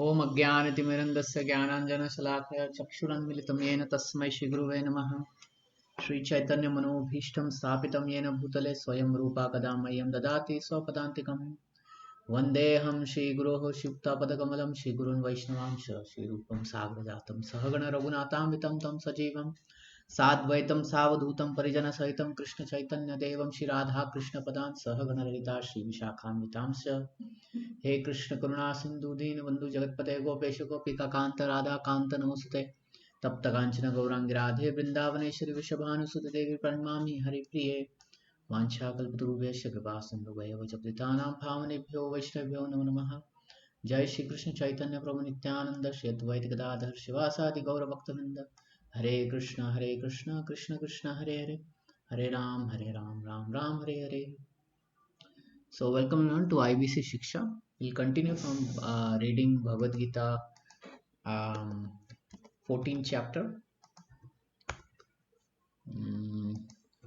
ओम अज्ञानतिमिरन्दस्य ज्ञानाञ्जनशलाकया चक्षुरुन्मिलितं येन तस्मै श्रीगुरुवे नमः। श्रीचैतन्यमनोभीष्टं स्थापितं येन भूतले स्वयं रूपा कदा मह्यं ददाति स्वपदान्तिकं। वन्देऽहं श्रीगुरोः शिवतापदकमलं श्रीगुरून् वैष्णवांश श्रीरूपं साग्रजातं सहगण रघुनाथान्वितं तं सजीवं साद्वैतं सावधूतं परिजनसहितं कृष्णचैतन्यदेवं श्रीराधाकृष्णपदान् सहगण ललिता श्रीविशाखान्वितांश्च। हे कृष्ण करुणा सिंधु दीन बंधु जगतपते गोपेश गोपिका कांत राधा कांत नमोस्तुते तप्त कांचन गौरांगी राधे वृंदावनेश्वरी वृषभानुसुते देवी प्रणमामि हरिप्रिये वाञ्छाकल्पतरुभ्यश्च कृपा सिन्धुभ्येव च पतितानां पावनेभ्यो वैष्णवेभ्यो नमो नमः। जय श्री कृष्ण चैतन्य प्रभु नित्यानंद श्री अद्वैत गदाधर शिवासादि गौरभक्तवृंद। हरे कृष्ण कृष्ण कृष्ण हरे हरे, हरे Ram Ram Ram Hare Hare. So welcome everyone to IBC Siksha. We'll continue from reading Bhagavad Gita 14th chapter.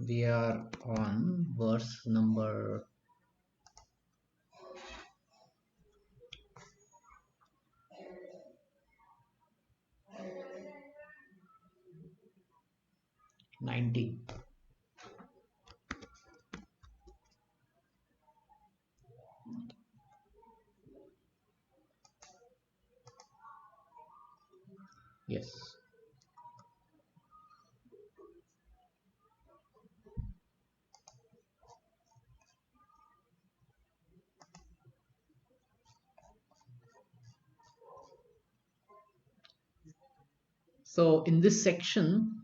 We are on verse number 19. Yes. So in this section,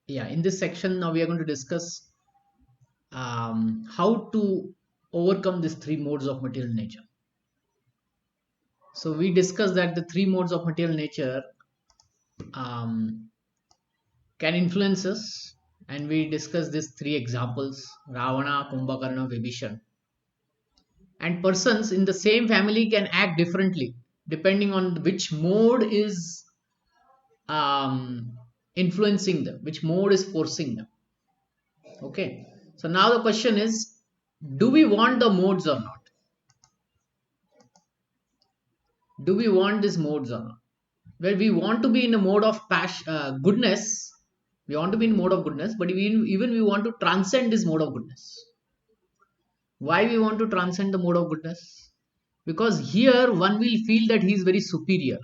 now we are going to discuss how to overcome these three modes of material nature. So we discussed that the three modes of material nature can influence us, and we discussed these three examples: Ravana, Kumbhakarna, Vibhishan. And persons in the same family can act differently depending on which mode is influencing them, which mode is forcing them. Okay, so now the question is, do we want the modes or not? Do we want these modes or not? Well, we want to be in a mode of goodness. We want to be in mode of goodness, but even we want to transcend this mode of goodness. Why we want to transcend the mode of goodness? Because here one will feel that he is very superior,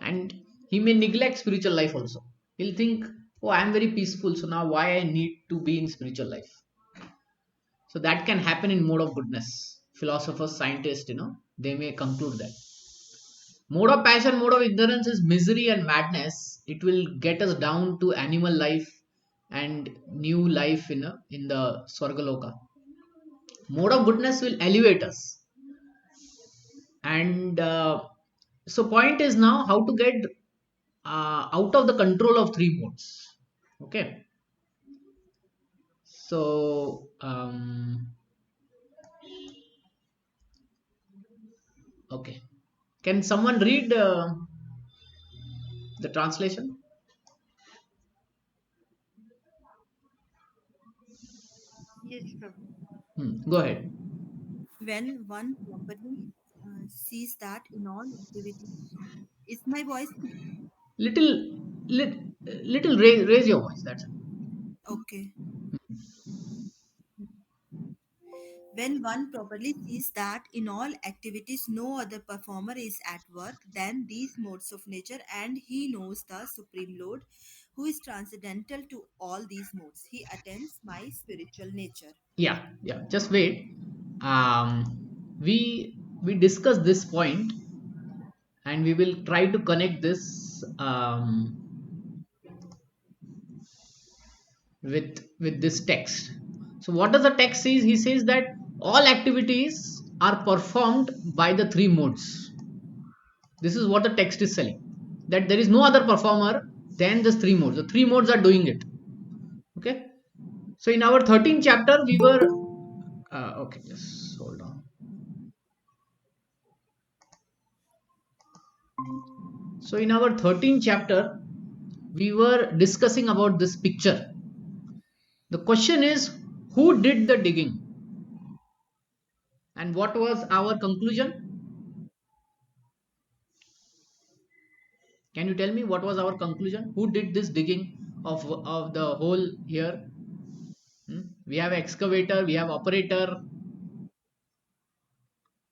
and he may neglect spiritual life also. He'll think, oh, I am very peaceful, so now why I need to be in spiritual life? So that can happen in mode of goodness. Philosophers, scientists, they may conclude that. Mode of passion, mode of ignorance is misery and madness. It will get us down to animal life and new life in the Swargaloka. Mode of goodness will elevate us. And so point is now how to get out of the control of three modes. Okay. So okay, can someone read the translation? Yes, Prabhu. Go ahead. When one properly sees that in all activities, is my voice Little, little raise your voice. That's it. okay? When one properly sees that in all activities no other performer is at work than these modes of nature, and he knows the Supreme Lord who is transcendental to all these modes, he attains my spiritual nature. Yeah. Just wait. We discuss this point, and we will try to connect this with this text. So what does the text says? He says that all activities are performed by the three modes. This is what the text is saying, that there is no other performer than the three modes. The three modes are doing it. Okay. So in our 13th chapter we were okay, just hold on. So in our 13th chapter we were discussing about this picture. The question is, who did the digging? And what was our conclusion? Can you tell me what was our conclusion? Who did this digging of the hole here? We have excavator, we have operator.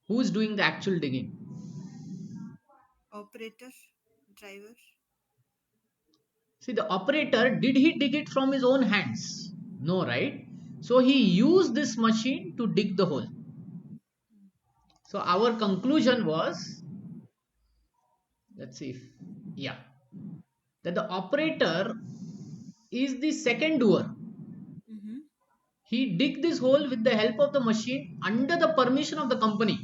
Who is doing the actual digging? Operator, driver. See, the operator, did he dig it from his own hands? No, right? So he used this machine to dig the hole. So our conclusion was, let's see if, yeah, that the operator is the second doer. Mm-hmm. He dig this hole with the help of the machine under the permission of the company.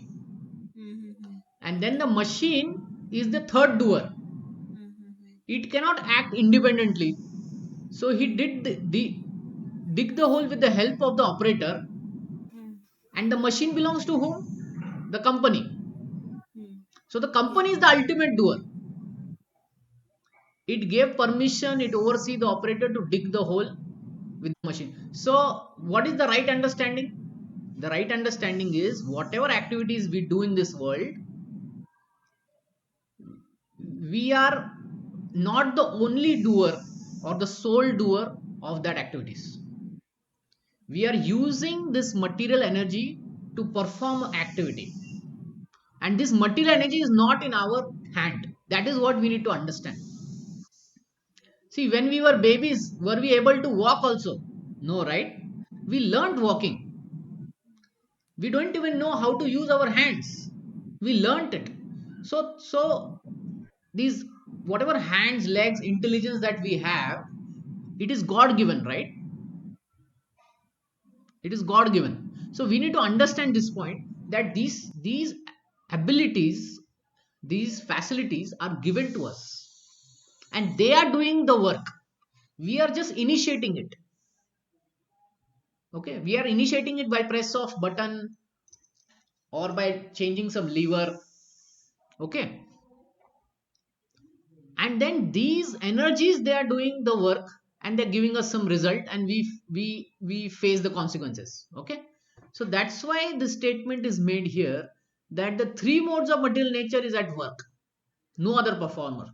Mm-hmm. And then the machine is the third doer. Mm-hmm. It cannot act independently. So he Mm-hmm. did dig the hole with the help of the operator, and the machine belongs to whom? The company. Mm-hmm. So the Yeah. company is the ultimate doer. It gave permission, it oversee the operator to dig the hole with the machine. So what is the right understanding? The right understanding is whatever activities we do in this world, we are not the only doer or the sole doer of that activities. We are using this material energy to perform activity, and this material energy is not in our hand. That is what we need to understand. See, when we were babies, were we able to walk also? No, right? We learned walking. We don't even know how to use our hands. We learned it. So these, whatever hands, legs, intelligence that we have, it is God given, right? It is God given. So we need to understand this point, that these abilities, these facilities are given to us, and they are doing the work. We are just initiating it. Okay, we are initiating it by press of button or by changing some lever. Okay, and then these energies, they are doing the work, and they're giving us some result, and we face the consequences. Okay, so that's why the statement is made here, that the three modes of material nature is at work, no other performer.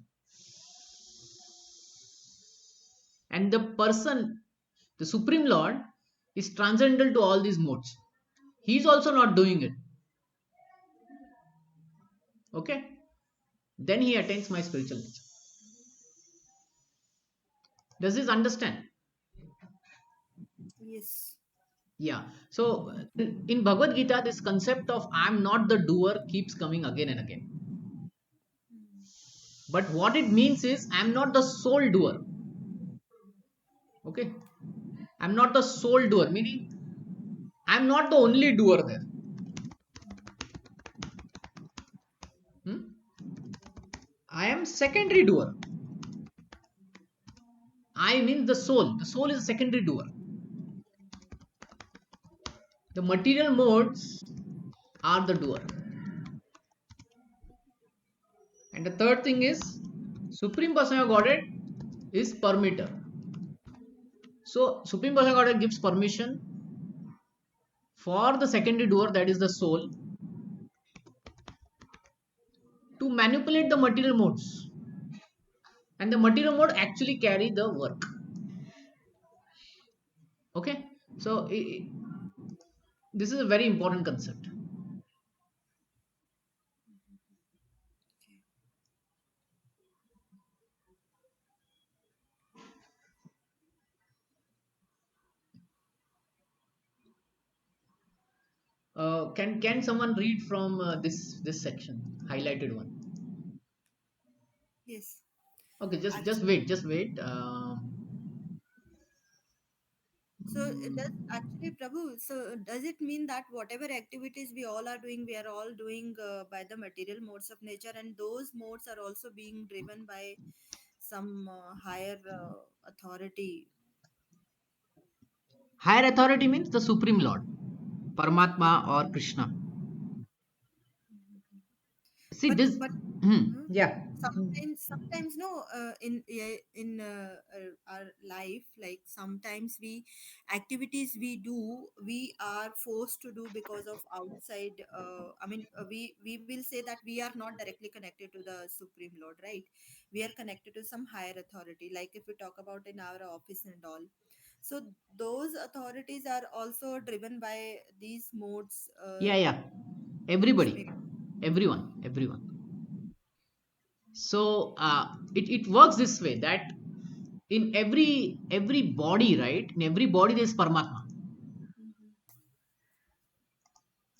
And the person, the supreme lord, is transcendental to all these modes. He's also not doing it. Okay, then he attains my spiritual nature. Does this understand? Yes. Yeah. So in Bhagavad Gita, this concept of I'm not the doer keeps coming again and again. But what it means is I'm not the sole doer. Okay. I'm not the sole doer, meaning I'm not the only doer there. Hmm? I am secondary doer. I mean the soul. The soul is a secondary doer. The material modes are the doer. And the third thing is Supreme Personality of Godhead is permitter. So Supreme Personality of Godhead gives permission for the secondary doer, that is the soul, to manipulate the material modes, and the material mode actually carry the work. Okay, so this is a very important concept. Okay. Can someone read from this section, highlighted one? Yes. Okay, just Actually, wait, just wait. so it does actually, Prabhu. So does it mean that whatever activities we all are doing, we are all doing by the material modes of nature, and those modes are also being driven by some higher authority? Higher authority means the supreme lord, Paramatma Supreme. or Krishna. See But this. but huh? Yeah. sometimes no, our life, like sometimes we activities we do, we are forced to do because of outside, we will say that we are not directly connected to the supreme lord, right? We are connected to some higher authority, like if we talk about in our office and all. So those authorities are also driven by these modes, Yeah, yeah. which Everybody, make. everyone. So it works this way that in every body, right? In every body there is Paramatma, Mhm.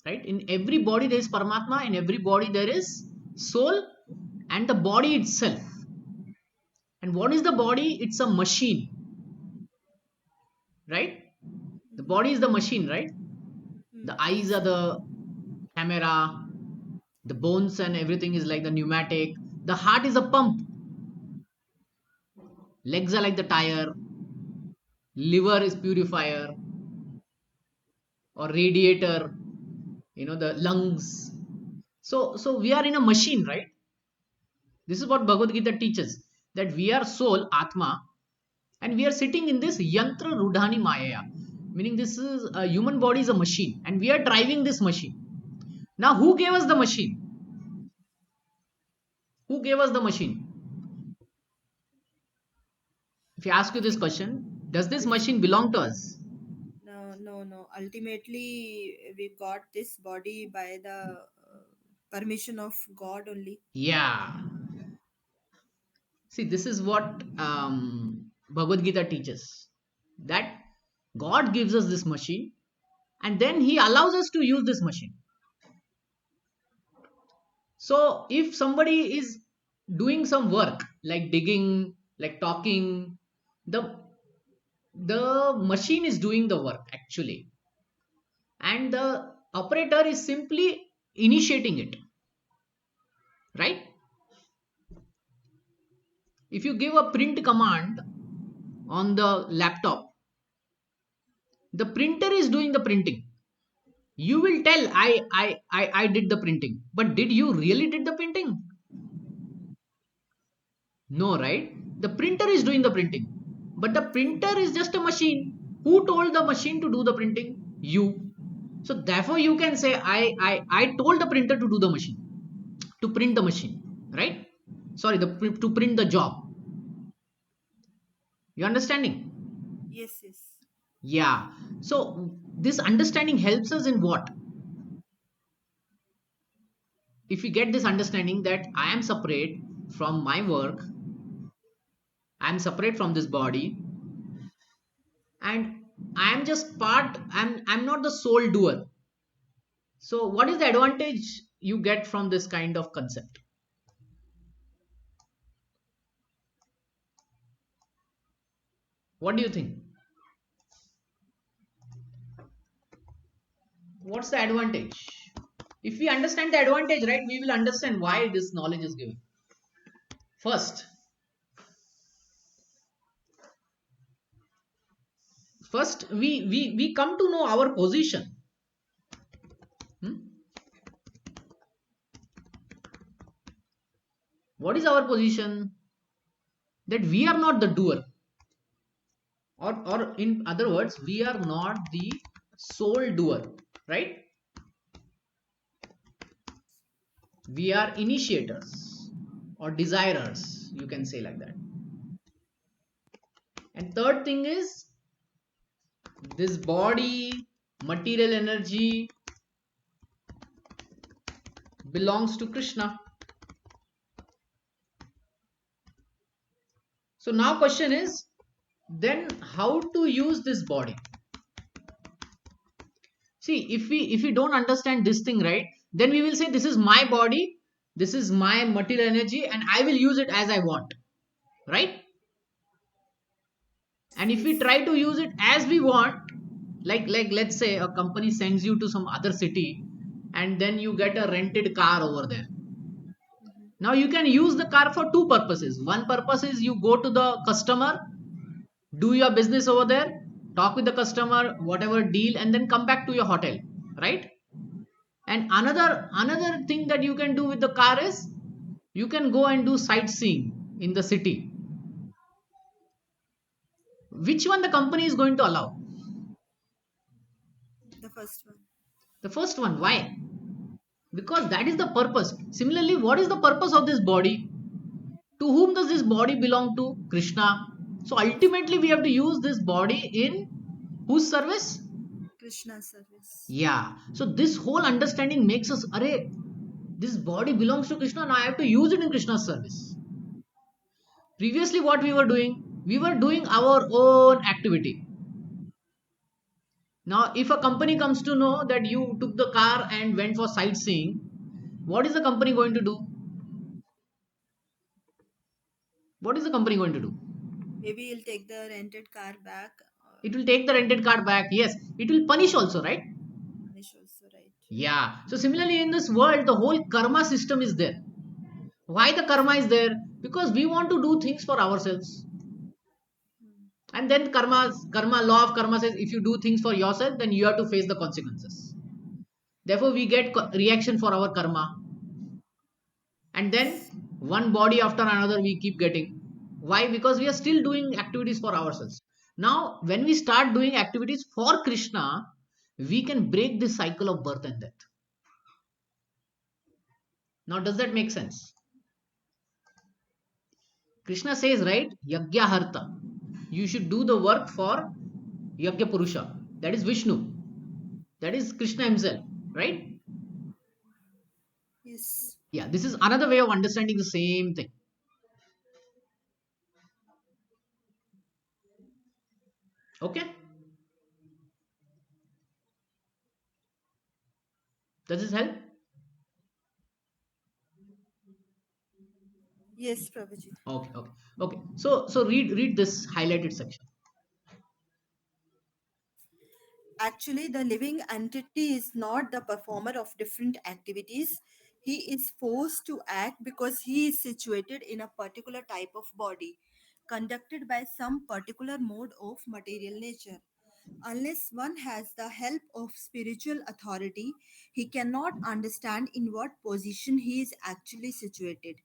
right? In every body there is Paramatma. In every body there is soul and the body itself. And what is the body? It's a machine, right? The Mhm. body is the machine, right? The eyes are Yes. the camera, the bones and everything is like the pneumatic. The heart is a pump, legs are like the tire, liver is purifier or radiator, the lungs. So we are in a machine, right? This is what Bhagavad Gita teaches, that we are soul, Atma, and we are sitting in this yantra rudhani maya, meaning this is a human body is a machine and we are driving this machine. Now who gave us the machine? Who gave us the machine? If I ask you this Ultimately, question, does this machine ultimately, belong to us? no, no, no. Ultimately, we got this body by the permission of God only. Yeah. See, this is what Bhagavad Gita teaches, that God gives us this machine and then He allows us to use this machine. So, if somebody is doing some work like digging, like talking, the machine is doing the work actually, and the operator is simply initiating it, right? If you give a print command on the laptop, the printer is doing the printing. You will tell I did the printing, but did you really did the printing? No, right? The printer is doing the printing, but the printer is just a machine. Who told the machine to do the printing? You. So therefore you can say I told the printer to do the machine, to print the machine, right? Sorry, to print the job. You understanding? Yes, yes, Yeah. So this understanding helps us in what? If we get this understanding that I am separate from my work, I am separate from this body, and I am just part. I'm not the sole doer. So what is the advantage you get from this kind of concept? What do you think? What's the advantage? If we understand the advantage, right, we will understand why this knowledge is given. First first, we come to know our position. Hmm? What is our position? That we are not the doer, or in other words, we are not the sole doer, right? We are initiators or desirers, you can say like that. And third thing is, this body, material energy belongs to Krishna. So now question is, then how to use this body? See, if we don't understand this thing, right, then we will say this is my body, this is my material energy, and I will use it as I want, right? And if we yes. try to use it as we want, like let's say a company sends you to some other city and then you get a rented car over there. Mhm. Now you can use the car for two purposes. One purpose is you go to the customer, do your business over there, talk with the customer, whatever deal, and then come back to your hotel, right? And another thing that you can do with the car is You can go and do sightseeing in the city. Which one the company is going to allow? The first one. The first one. Why? Because that is the purpose. Similarly, what is the purpose of this body? To whom does this body belong to? Krishna. So ultimately, we have to use this body in whose service? Krishna service. Yeah. So this whole understanding makes us, array, this body belongs to Krishna and I have to use it in Krishna's service. Previously, what we were doing? We were doing our own activity. Now, if a company comes to know that you took the car and went for sightseeing, what is the company going to do? What is the company going to do? Maybe you'll take the rented car back. It will take the rented car back. Yes, it will punish also, right? Punish also, right? Yeah. So similarly, in this world, the whole karma system is there. Why the karma is there? Because we want to do things for ourselves. Hmm. And then karma, law of karma says if you do things for yourself, then you have to face the consequences. Therefore, we get reaction for our karma. And then one body after another we keep getting. Why? Because we are still doing activities for ourselves. Now, when we start doing activities for Krishna, we can break this cycle of birth and death. Now, does that make sense? Krishna says, right? Yagya Harta. You should do the work for Yagya Purusha. That is Vishnu. That is Krishna himself. Right? Yes. Yeah, this is another way of understanding the same thing. Okay? Does this help? Yes, Prabhuji. Okay, okay, okay. So read this highlighted section. Actually, the living entity is not the performer of different activities. He is forced to act because he is situated in a particular type of body, conducted by some particular mode of material nature. Unless one has the help of spiritual authority, he cannot understand in what position he is actually situated.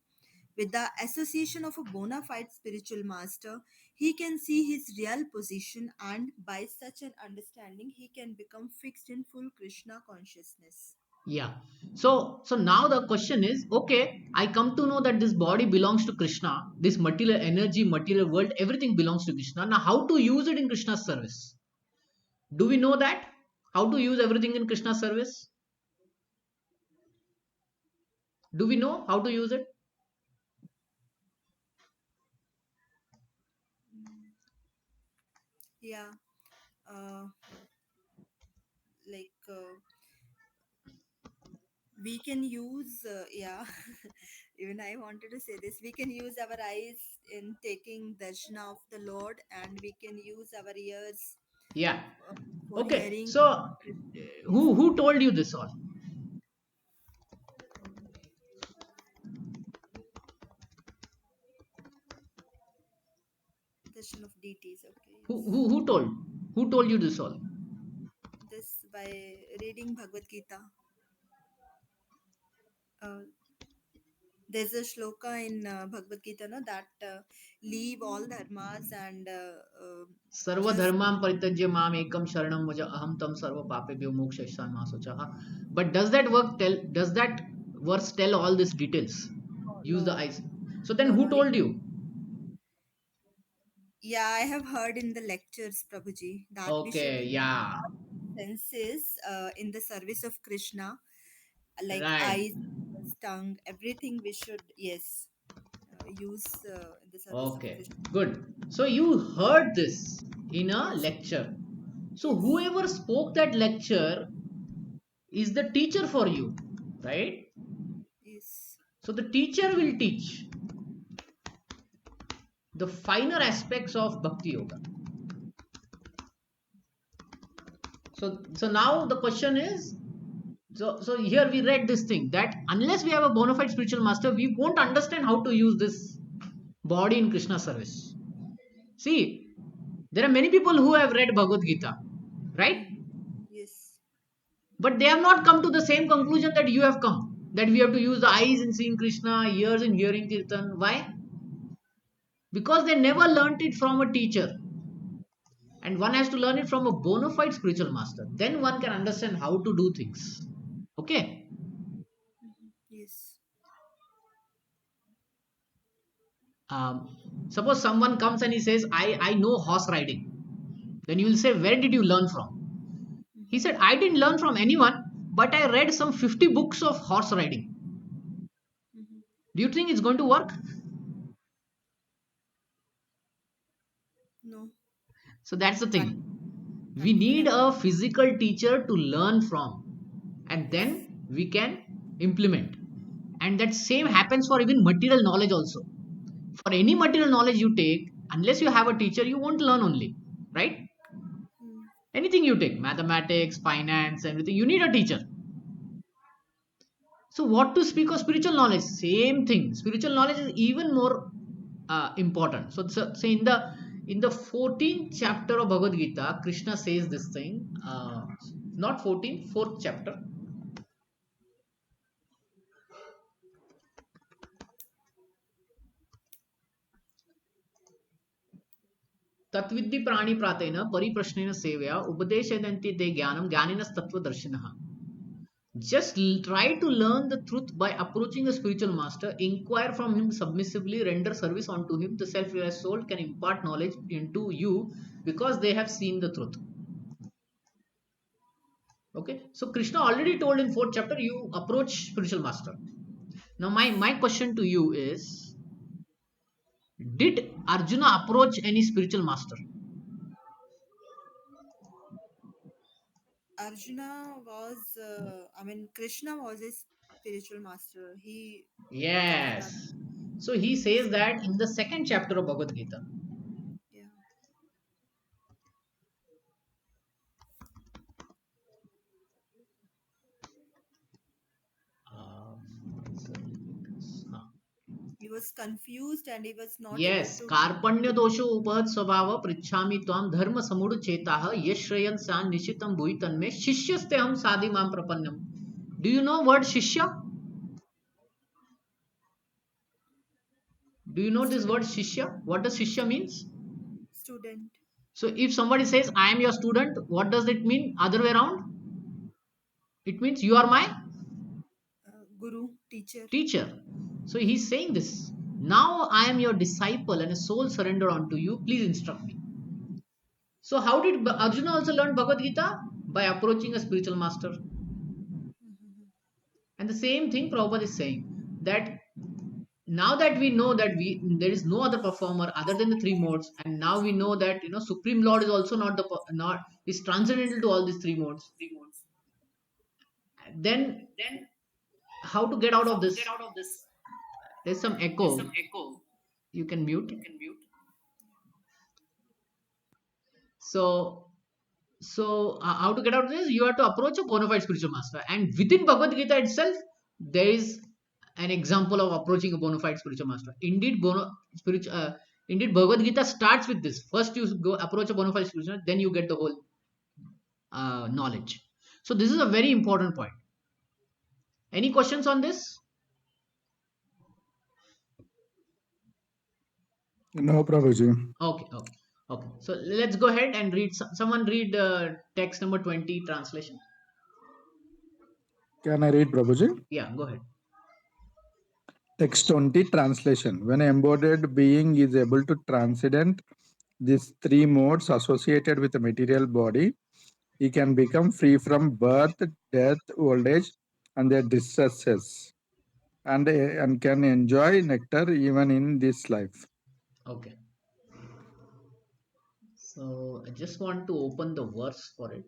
With the association of a bona fide spiritual master, he can see his real position, and by such an understanding, he can become fixed in full Krishna consciousness. Yeah. So now the question is, okay, I come to know that this body belongs to Krishna, this material energy, material world, everything belongs to Krishna. Now, how to use it in Krishna's service? Do we know that? How to use everything in Krishna's service? Do we know how to use it? Yeah, uh, like we can use, yeah, even I wanted to say this, we can use our eyes in taking darshana of the Lord, and we can use our ears Yeah. uh, for Okay. hearing. So who told you this all? Darshan of deities. Okay, Who yes. who who told? Who told you this all? This by reading Bhagavad Gita. Uh, there's a shloka in Bhagavad Gita, no, that leave all dharmas and serve just धर्मां परित्यज्य माम एकम शरणम वज अहम तम सर्व पापेभ्यो मोक्षयिष्यामि मा शुचः. But does that verse tell all these details? Use the no, eyes. So then no, who no. told you? Yeah, I have heard in the lectures, Prabhuji, that we should Okay, use yeah, our senses in the service of Krishna, like right. eyes, ears, tongue, everything we should, yes, use in the service of Okay, Krishna. good. So you heard this in a Yes, lecture. So yes, whoever spoke that lecture is the teacher for you, right? yes. So the teacher will teach the finer aspects of bhakti yoga. So now the question is, so here we read this thing that unless we have a bona fide spiritual master, we won't understand how to use this body in Krishna service. See, there are many people who have read Bhagavad Gita, right? Yes, But they have not come to the same conclusion that you have come. that we have to use the eyes in seeing Krishna, ears in hearing Kirtan. Why? Because they never learnt it from a teacher. And one has to learn it from a bona fide spiritual master. Then one can understand how to do things. Okay. Yes. Suppose someone comes and he says, I know horse riding. Then you will say, where did you learn from? He said, I didn't learn from anyone, but I read some 50 books of horse riding. Do you think it's going to work? No, So that's the that thing. We that will need never a work. physical teacher to learn from, and Yes. then we can implement. And that same happens for even material knowledge also. For any material knowledge you take, unless you have a teacher, you won't learn only, right? Mm. Anything you take, mathematics, finance, everything, you need a teacher. So what to speak of spiritual knowledge? Same thing. Spiritual knowledge is even more important. So in the 14th chapter of Bhagavad Gita, Krishna says this thing. Not 14th, fourth chapter. तत्विद्धि प्राणी प्रातेन परिप्रश्नेन सेवया उपदेशयन्ति ते ज्ञानम ज्ञानिनस्तत्त्वदर्शिनः. Just try to learn the truth by approaching a spiritual master, inquire from him submissively, render service unto him. The self-realized soul can impart knowledge into you because they have seen the truth. Okay, so Krishna already told in fourth chapter, you approach spiritual master. Now, my question to you is, did Arjuna approach any spiritual master? Arjuna was, I mean, Krishna was a spiritual master. He cannot have. Yes. So he says that in the second chapter of Bhagavad Gita. Yeah. हाँ. He was confused and he was not able Yes, to. कार्पण्य दोषो उपहत स्वभाव पृच्छामि त्वाम धर्म समूढ़ चेताः यश्रयन सान निशितम भूय तन्मे शिष्यस्ते हम साधि माम प्रपन्नम. Do you know word shishya? Do you know this word Student. shishya? What does shishya means? Student. So if somebody says I am your student, what does it mean? Other way around? It means you are my Guru, teacher. teacher. So he's saying this. Now I am your disciple and a soul surrender unto you. Please instruct me. So how did Arjuna also learn Bhagavad Gita? By approaching a spiritual master. And the same thing Prabhupada is saying, that now that we know that there is no other performer other than the three modes, and now we know that Supreme Lord is also not is transcendental to all these three modes. Then how to get out of this? There's some echo. You can mute. So how to get out of this? You have to approach a bona fide spiritual master, and within Bhagavad Gita itself, there is an example of approaching a bona fide spiritual master. Indeed, Bhagavad Gita starts with this. First, you go approach a bona fide spiritual, then you get the whole knowledge. So this is a very important point. Any questions on this? No, Prabhuji. Okay. So let's go ahead and read. Someone read text number 20 translation. Can I read, Prabhuji? Yeah, go ahead. Text 20 translation. When an embodied being is able to transcend these three modes associated with the material body, he can become free from birth, death, old age, and their distresses, and can enjoy nectar even in this life. Okay. So I just want to open the verse for it.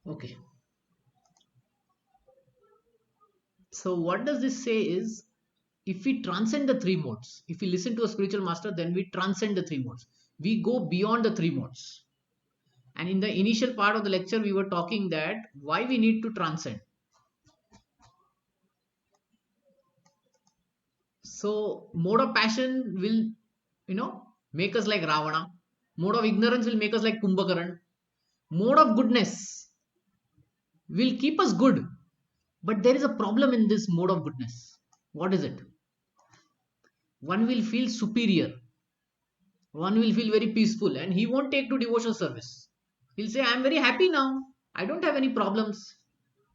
Okay. So what does this say is, if we transcend the three modes, if we listen to a spiritual master, then we transcend the three modes. We go beyond the three modes. And in the initial part of the lecture, we were talking that why we need to transcend. So mode of passion will, make us like Ravana. Mode of ignorance will make us like Kumbhakaran. Mode of goodness will keep us good. But there is a problem in this mode of goodness. What is it? One will feel superior. One will feel very peaceful and he won't take to devotional service. He'll say, I'm very happy now. I don't have any problems.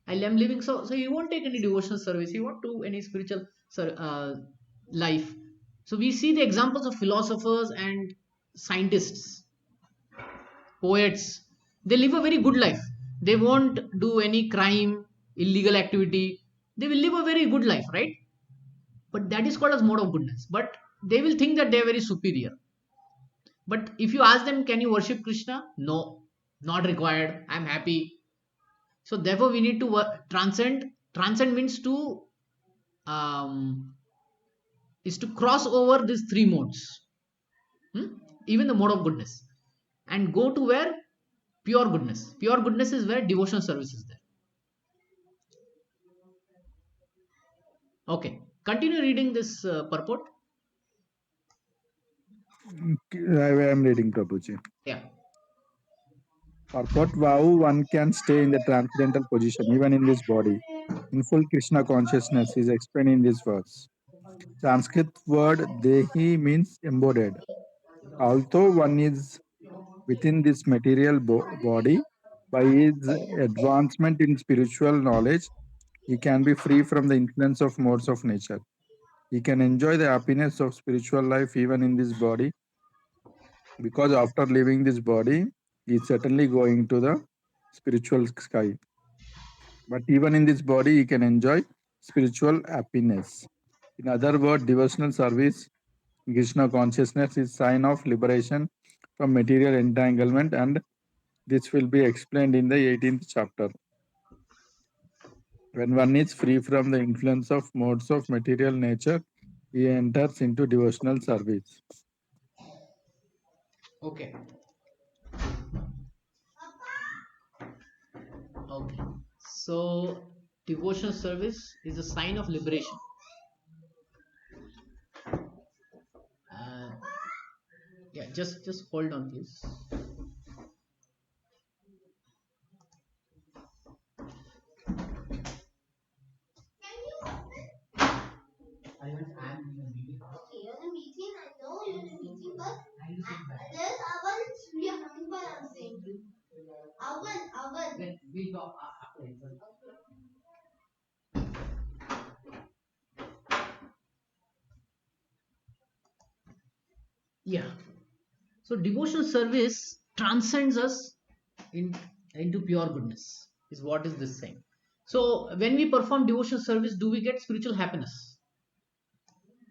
I am living so he won't take any devotional service. He won't do any spiritual life. So we see the examples of philosophers and scientists, poets. They live a very good life. They won't do any crime, illegal activity. They will live a very good life, right? But that is called as mode of goodness. But they will think that they are very superior. But if you ask them, can you worship Krishna? No, not required. I'm happy. So therefore, we need to transcend. Transcend means to um, is to cross over these three modes, even the mode of goodness, and go to where pure goodness. Pure goodness is where devotional service is there. Okay, continue reading this purport. I am reading, Prabhuji. Yeah. Purport: How one can stay in the transcendental position even in this body. In full Krishna consciousness is explained in this verse. Sanskrit word dehi means embodied. Although one is within this material body, by his advancement in spiritual knowledge, he can be free from the influence of modes of nature. He can enjoy the happiness of spiritual life even in this body, because after leaving this body, he is certainly going to the spiritual sky. But even in this body, he can enjoy spiritual happiness. In other words, devotional service, Krishna consciousness is sign of liberation from material entanglement, and this will be explained in the 18th chapter. When one is free from the influence of modes of material nature, he enters into devotional service. Okay. Okay. So devotional service is a sign of liberation. Uh, yeah, just hold on, please. I went, I'm in a meeting. Okay, you're in a meeting. I know you're in a meeting, but there's Avan and Surya coming by. I'm saying. Avan. Then we'll talk after it. Yeah. So devotional service transcends us in, into pure goodness. Is what is this saying? So when we perform devotional service, do we get spiritual happiness?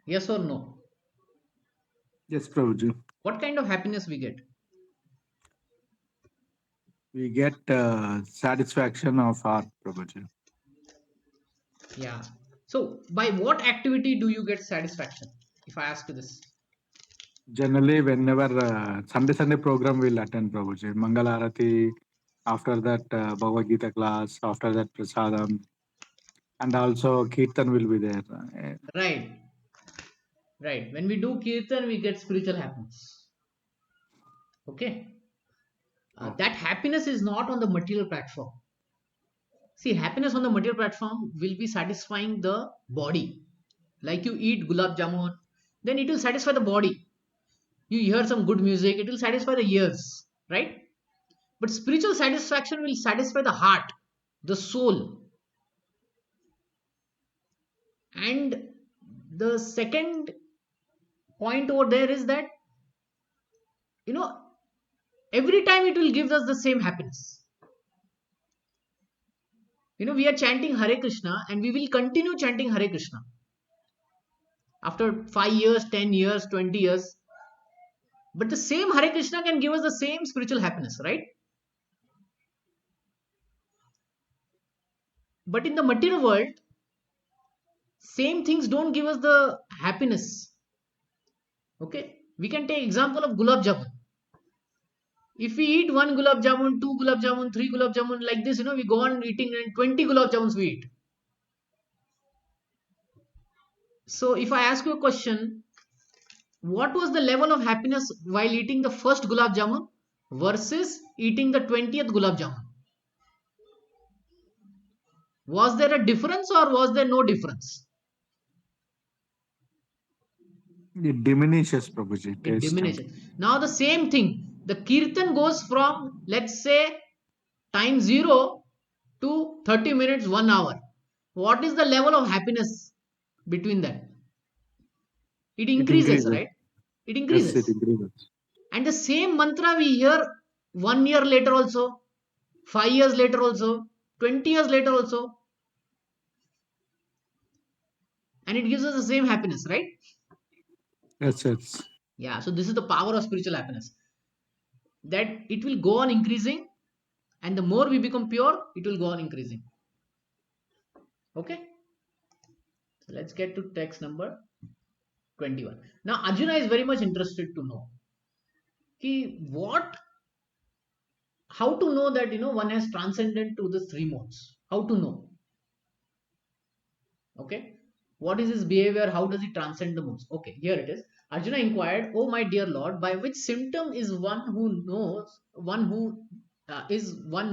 Yes or no? Yes, Prabhuji. What kind of happiness we get? We get satisfaction of heart, Prabhuji. Yeah. So by what activity do you get satisfaction? If I ask you this. Generally, whenever Sunday program will attend, Prabhuji, Mangalarati, after that Bhagavad Gita class, after that Prasadam, and also Kirtan will be there. Right. Right. When we do kirtan, we get spiritual happiness. Okay. That happiness is not on the material platform. See, happiness on the material platform will be satisfying the body. Like you eat gulab jamun, then it will satisfy the body. You hear some good music, it will satisfy the ears, right? But spiritual satisfaction will satisfy the heart, the soul. And the second point over there is that, you know, every time it will give us the same happiness. We are chanting Hare Krishna and we will continue chanting Hare Krishna. After 5 years, 10 years, 20 years. But the same Hare Krishna can give us the same spiritual happiness, right? But in the material world, same things don't give us the happiness. Okay? We can take example of gulab jamun. If we eat one gulab jamun, two gulab jamun, three gulab jamun like this, we go on eating and 20 gulab jamuns we eat. So if I ask you a question, what was the level of happiness while eating the first gulab jamun versus eating the 20th gulab jamun? Was there a difference or was there no difference? It diminishes, Prabhuji, It taste. diminishes. Now the same thing. The kirtan goes from, let's say, time 0 to 30 minutes, 1 hour. What is the level of happiness between that? It It increases, increases. right? It Yes, it increases. increases. And the same mantra we hear 1 year later also, 5 years later also, 20 years later also, and it gives us the same happiness, right? Yes, yes. Yeah, so this is the power of spiritual happiness, that it will go on increasing, and the more we become pure, it will go on increasing. Okay, so let's get to text number 21. Now Arjuna is very much interested to know what, how to know that one has transcended to the three modes. How to know? Okay, what is his behavior? How does he transcend the modes? Okay, here it is. Arjuna inquired, "Oh my dear Lord, by which symptom is one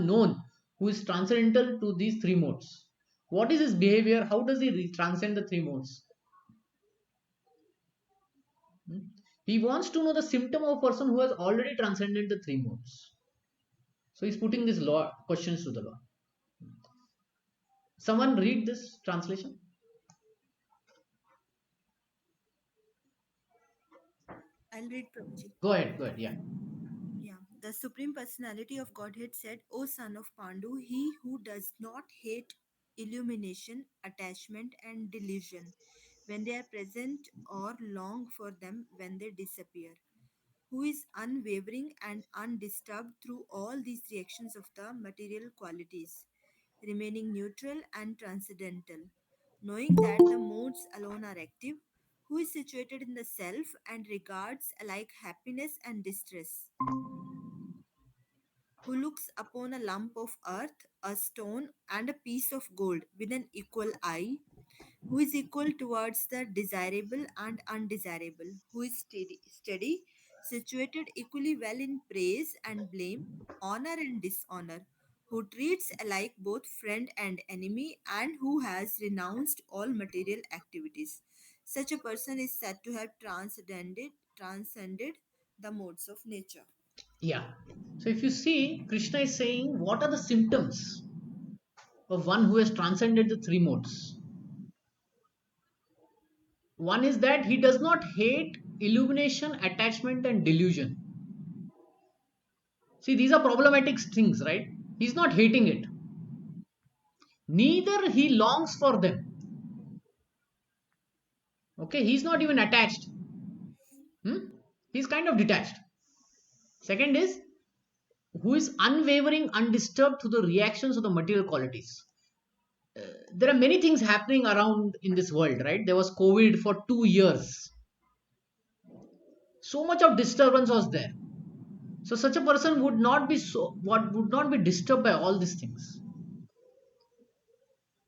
known who is transcendental to these three modes? What is his behavior? How does he transcend the three modes?" Hmm? He wants to know the symptom of a person who has already transcended the three modes. So he's putting these questions to the Lord. Someone read this translation. I'll read Prabhuji. Go ahead. Go ahead. Yeah. Yeah, the Supreme Personality of Godhead said, O son of Pandu, he who does not hate illumination, attachment, and delusion when they are present or long for them when they disappear, who is unwavering and undisturbed through all these reactions of the material qualities, remaining neutral and transcendental, knowing that the modes alone are active, who is situated in the self and regards alike happiness and distress, who looks upon a lump of earth, a stone, and a piece of gold with an equal eye, who is equal towards the desirable and undesirable, who is steady, situated equally well in praise and blame, honor and dishonor, who treats alike both friend and enemy, and who has renounced all material activities. Such a person is said to have transcended the modes of nature. Yeah. So if you see, Krishna is saying, what are the symptoms of one who has transcended the three modes? One is that he does not hate illumination, attachment, and delusion. See, these are problematic things, right? He's not hating it. Neither he longs for them. Okay, he's not even attached. Hmm? He's kind of detached. Second is, who is unwavering, undisturbed to the reactions of the material qualities. There are many things happening around in this world, right? There was COVID for 2 years. So much of disturbance was there. So such a person would not be would not be disturbed by all these things.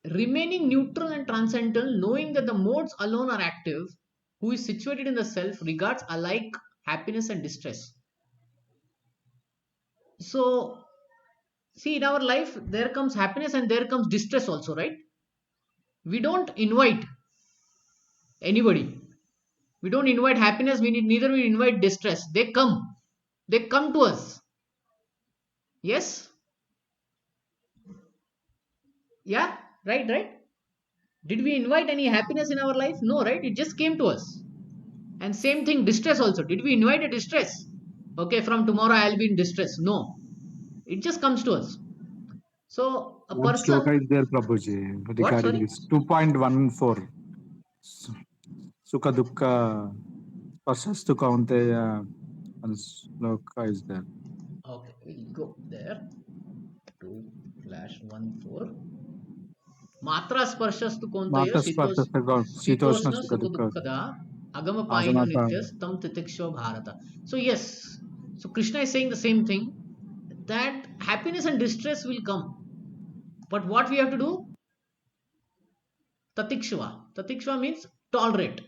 Remaining neutral and transcendental, knowing that the modes alone are active, who is situated in the self, regards alike happiness and distress. So see, in our life there comes happiness and there comes distress also, right? We don't invite anybody. We don't invite happiness, neither we invite distress. They come to us. Yes. Yeah. Right. Did we invite any happiness in our life? No, right? It just came to us. And same thing, distress also. Did we invite a distress? Okay, from tomorrow I'll be in distress. No, it just comes to us. So a One person, shloka is there, Prabhuji, what? regarding Sorry. this. 2.14. Sukha Dukkha Pasastu Kaunteya. One shloka is there. Okay, we'll go there. 2/14. Matra sparshas tu kontayo Mata Sparshasta Shitoshna shitosna Sukha sukha Dukkha. dukkhada agama payino Agamata. nityas tam titiksho bharata. So yes, so Krishna is saying the same thing, that happiness and distress will come. But what we have to do? Tatikshva. Tatikshva means tolerate.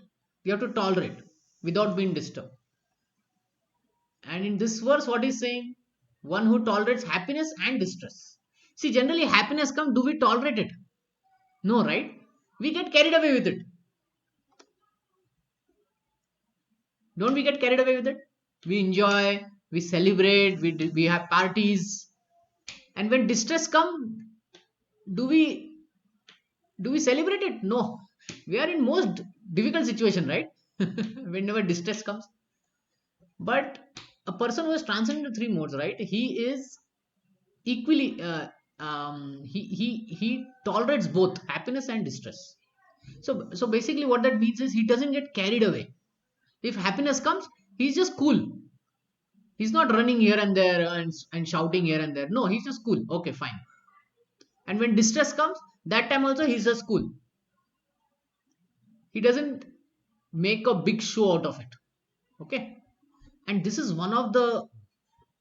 We have to tolerate without being disturbed. And in this verse, what is saying? One who tolerates happiness and distress. See, generally happiness comes, do we tolerate it? No, right? We get carried away with it. Don't we get carried away with it? We enjoy, we celebrate, we have parties. And when distress comes, do we do we celebrate it? No. We are in most difficult situation, right? Whenever distress comes. But a person who has transcended the three modes, right? He is equally he tolerates both happiness and distress. So basically what that means is he doesn't get carried away. If happiness comes, he's just cool. He's not running here and there and shouting here and there. No, he's just cool. Okay, fine. And when distress comes, that time also he's just cool. He doesn't make a big show out of it. Okay. And this is one of the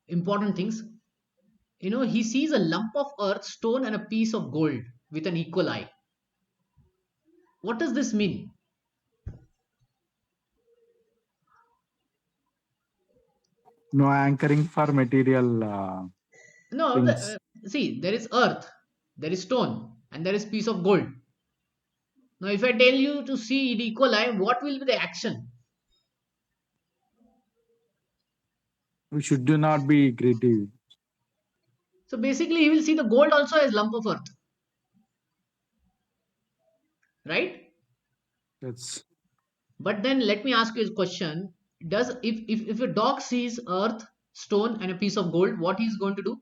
important things. He sees a lump of earth, stone, and a piece of gold with an equal eye. What does this mean? No anchoring for material No, things. see, there is earth, there is stone, and there is piece of gold. Now, if I tell you to see it equal eye, what will be the action? We should do not be greedy. So basically, he will see the gold also as lump of earth, right? That's But then let me ask you a question: Does if a dog sees earth, stone, and a piece of gold, what he is going to do?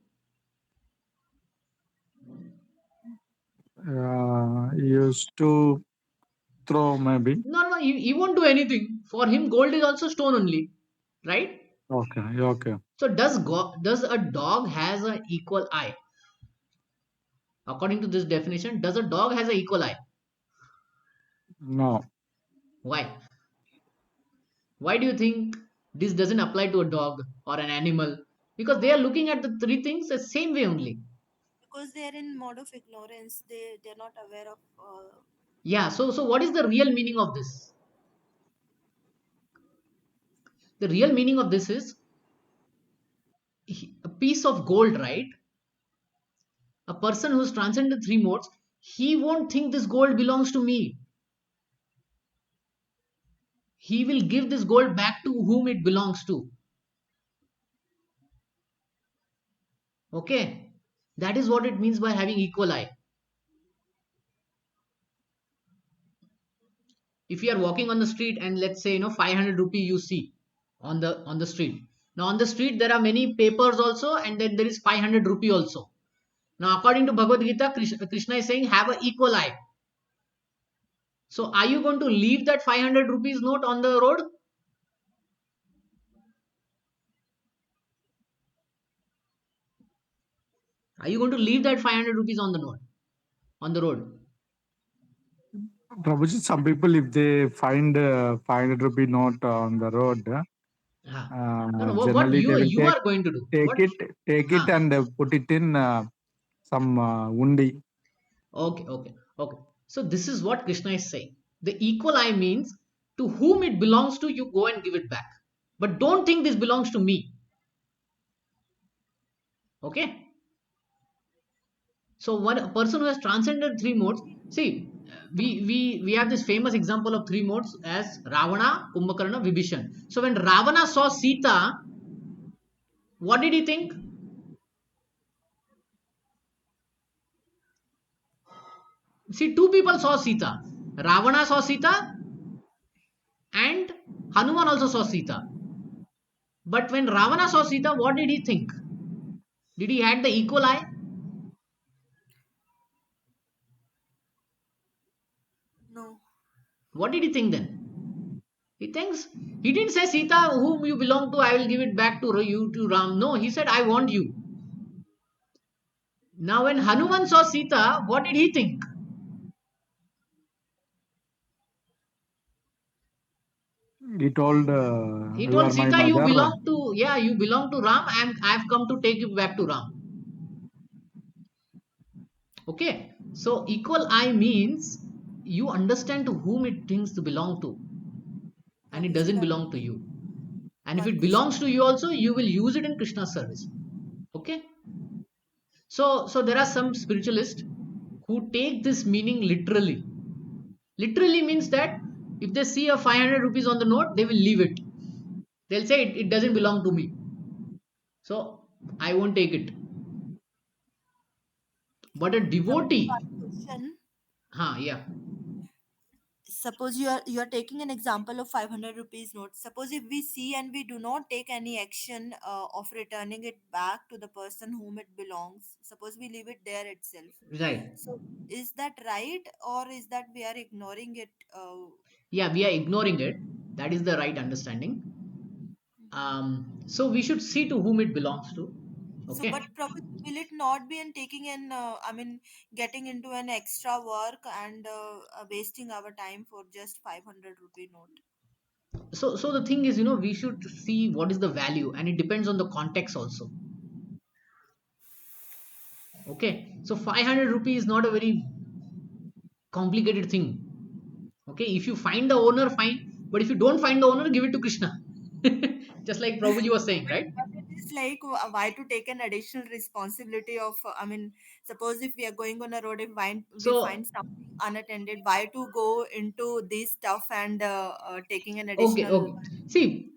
used to throw maybe. No, no, he won't do anything. For him, gold is also stone only, right? Okay, okay. So does a dog has an equal eye? According to this definition, does a dog has an equal eye? No, Why? Why do you think this doesn't apply to a dog or an animal? Because they are looking at the three things the same way only. Because they are in mode of ignorance. They're not aware of. Yeah. So what is the real meaning of this? The real meaning of this is a piece of gold, right? A person who's transcended three modes, he won't think this gold belongs to me. He will give this gold back to whom it belongs to. Okay. That is what it means by having equal eye. If you are walking on the street and let's say 500 rupee you see on the street. Now on the street there are many papers also, and then there is 500 rupee also. Now according to Bhagavad Gita, Krishna is saying have a equal eye. So are you going to leave that 500 rupees note on the road? Are you going to leave that 500 rupees on the note on the road? Prabhuji, some people, if they find 500 rupee note on the road, Ah. No, no, what generally they will you are going to do? take What? it Ah. and put it in some undi. Okay, okay, okay. So this is what Krishna is saying. The equal eye means to whom it belongs to, you go and give it back. But don't think this belongs to me. Okay. So one a person who has transcended three modes. See, we have this famous example of three modes as Ravana, Kumbhakarna, Vibhishan. So when Ravana saw Sita, what did he think? See, two people saw Sita. Ravana saw Sita and Hanuman also saw Sita. But when Ravana saw Sita, what did he think? Did he had the equal eye? No. What did he think then? He thinks he didn't say Sita, whom you belong to, I will give it back to you to Ram. No, he said I want you. Now when Hanuman saw Sita, what did he think? He told, He "You told are my Sita, you mother." belong to you belong to Ram. I've come to take you back to Ram. Okay, so equal eye means you understand to whom it things to belong to, and it Prabhuji, doesn't belong to you. And if one it question. belongs to you also, you will use it in Krishna's service. Okay. So there are some spiritualists who take this meaning literally. Literally means that if they see a 500 rupees on the note, they will leave it. They'll say it doesn't belong to me. So I won't take it. But a Prabhuji, devotee, one question. yeah, Suppose you are taking an example of 500 rupees note. Suppose if we see and we do not take any action of returning it back to the person whom it belongs, suppose we leave it there itself, right. so is that right, or is that we are ignoring it? Yeah, we are ignoring it. That is the right understanding. So we should see to whom it belongs to. So Okay. but probably will it not be in taking an I mean getting into an extra work and wasting our time for just 500 rupee note? So the thing is, we should see what is the value, and it depends on the context also. Okay. So 500 rupees is not a very complicated thing. Okay. If you find the owner, fine. But if you don't find the owner, give it to Krishna. Just like Prabhuji was saying, right? But it is like why to take an additional responsibility of I mean, suppose if we are going on a road, if we So find something unattended, why to go into this stuff and taking an okay, additional? okay. See,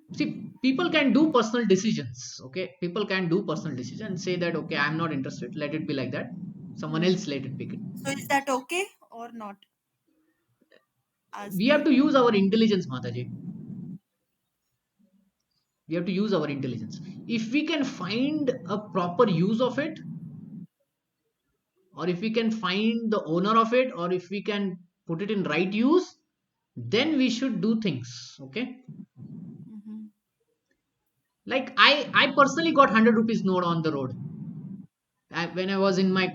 people can do personal decisions. Okay, people can do personal decisions and say that okay, I'm not interested. Let it be like that. Someone Hmm. else let it pick it. So is that okay or not? As We have per to use our intelligence, Mataji. We have to use our intelligence. If we can find a proper use of it, or if we can find the owner of it, or if we can put it in right use, then we should do things. Okay. mm-hmm. Like I personally got 100 rupees note on the road. When I was in my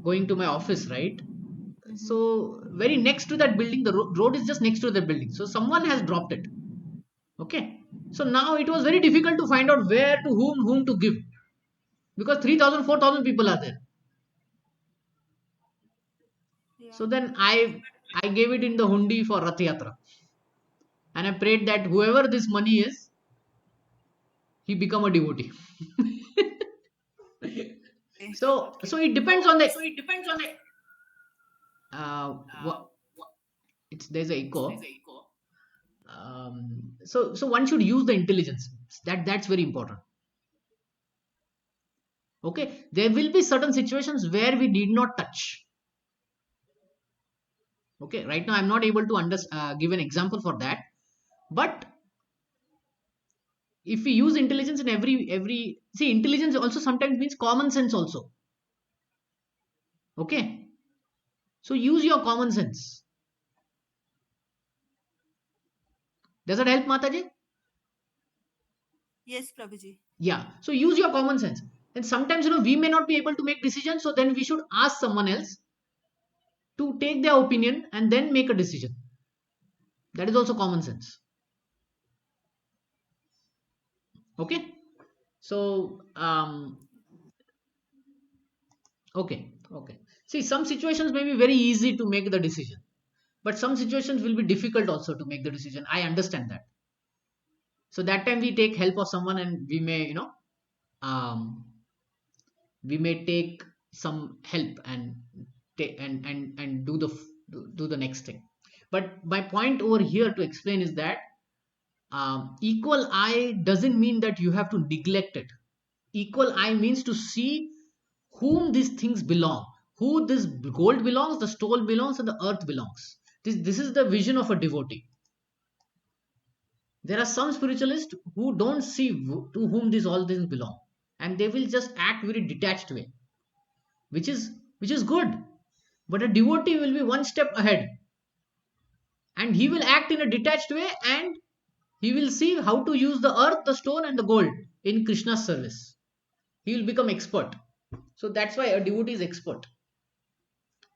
going to my office, right? Mm-hmm. So very next to that building, the road is just next to the building. So someone has dropped it. Okay. So now it was very difficult to find out where to whom to give, because 3,000 4,000 people are there. Yeah. So then I gave it in the hundi for Rath Yatra, and I prayed that whoever this money is, he become a devotee. Okay. So it depends on the what it's there's a echo. So one should use the intelligence. That's very important. Okay, there will be certain situations where we need not touch. Okay, right now I'm not able to give an example for that, but if we use intelligence in every see, intelligence also sometimes means common sense also. Okay, so use your common sense. Does that help, Mataji? Yes, Prabhuji. Yeah, so use your common sense. And sometimes we may not be able to make decisions, so then we should ask someone else to take their opinion and then make a decision. That is also common sense. Okay. So okay. See, some situations may be very easy to make the decision, but some situations will be difficult also to make the decision. I understand that. So that time we take help of someone, and we may um, we may take some help and take and do the next thing. But my point over here to explain is that equal eye doesn't mean that you have to neglect it. Equal eye means to see whom these things belong, who this gold belongs, the stone belongs, and the earth belongs. This is the vision of a devotee. There are some spiritualists who don't see to whom these all things belong, and they will just act very detached way, which is good. But a devotee will be one step ahead, and he will act in a detached way, and he will see how to use the earth, the stone, and the gold in Krishna's service. He will become expert. So that's why a devotee is expert.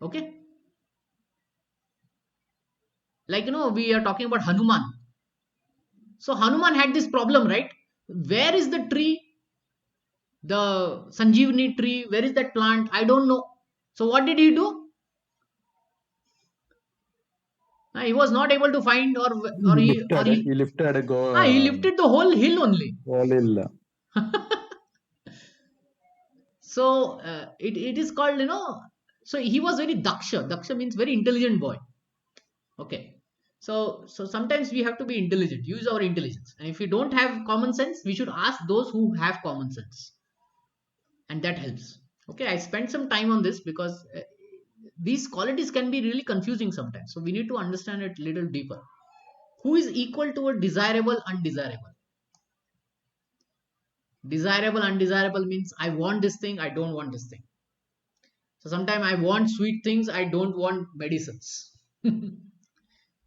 Okay. Like we are talking about Hanuman. So Hanuman had this problem, right? Where is the tree, the Sanjeevani tree? Where is that plant? I don't know. So what did he do? He was not able to find, He or lifted. he He lifted a go. he lifted the whole hill only. Volil. So it is called, so he was very daksha. Daksha means very intelligent boy. Okay. So sometimes we have to be intelligent, use our intelligence, and if we don't have common sense, we should ask those who have common sense, and that helps. Okay, I spent some time on this because these qualities can be really confusing sometimes, so we need to understand it a little deeper. Who is equal to a desirable undesirable? Desirable undesirable means I want this thing, I don't want this thing. So sometimes I want sweet things, I don't want medicines.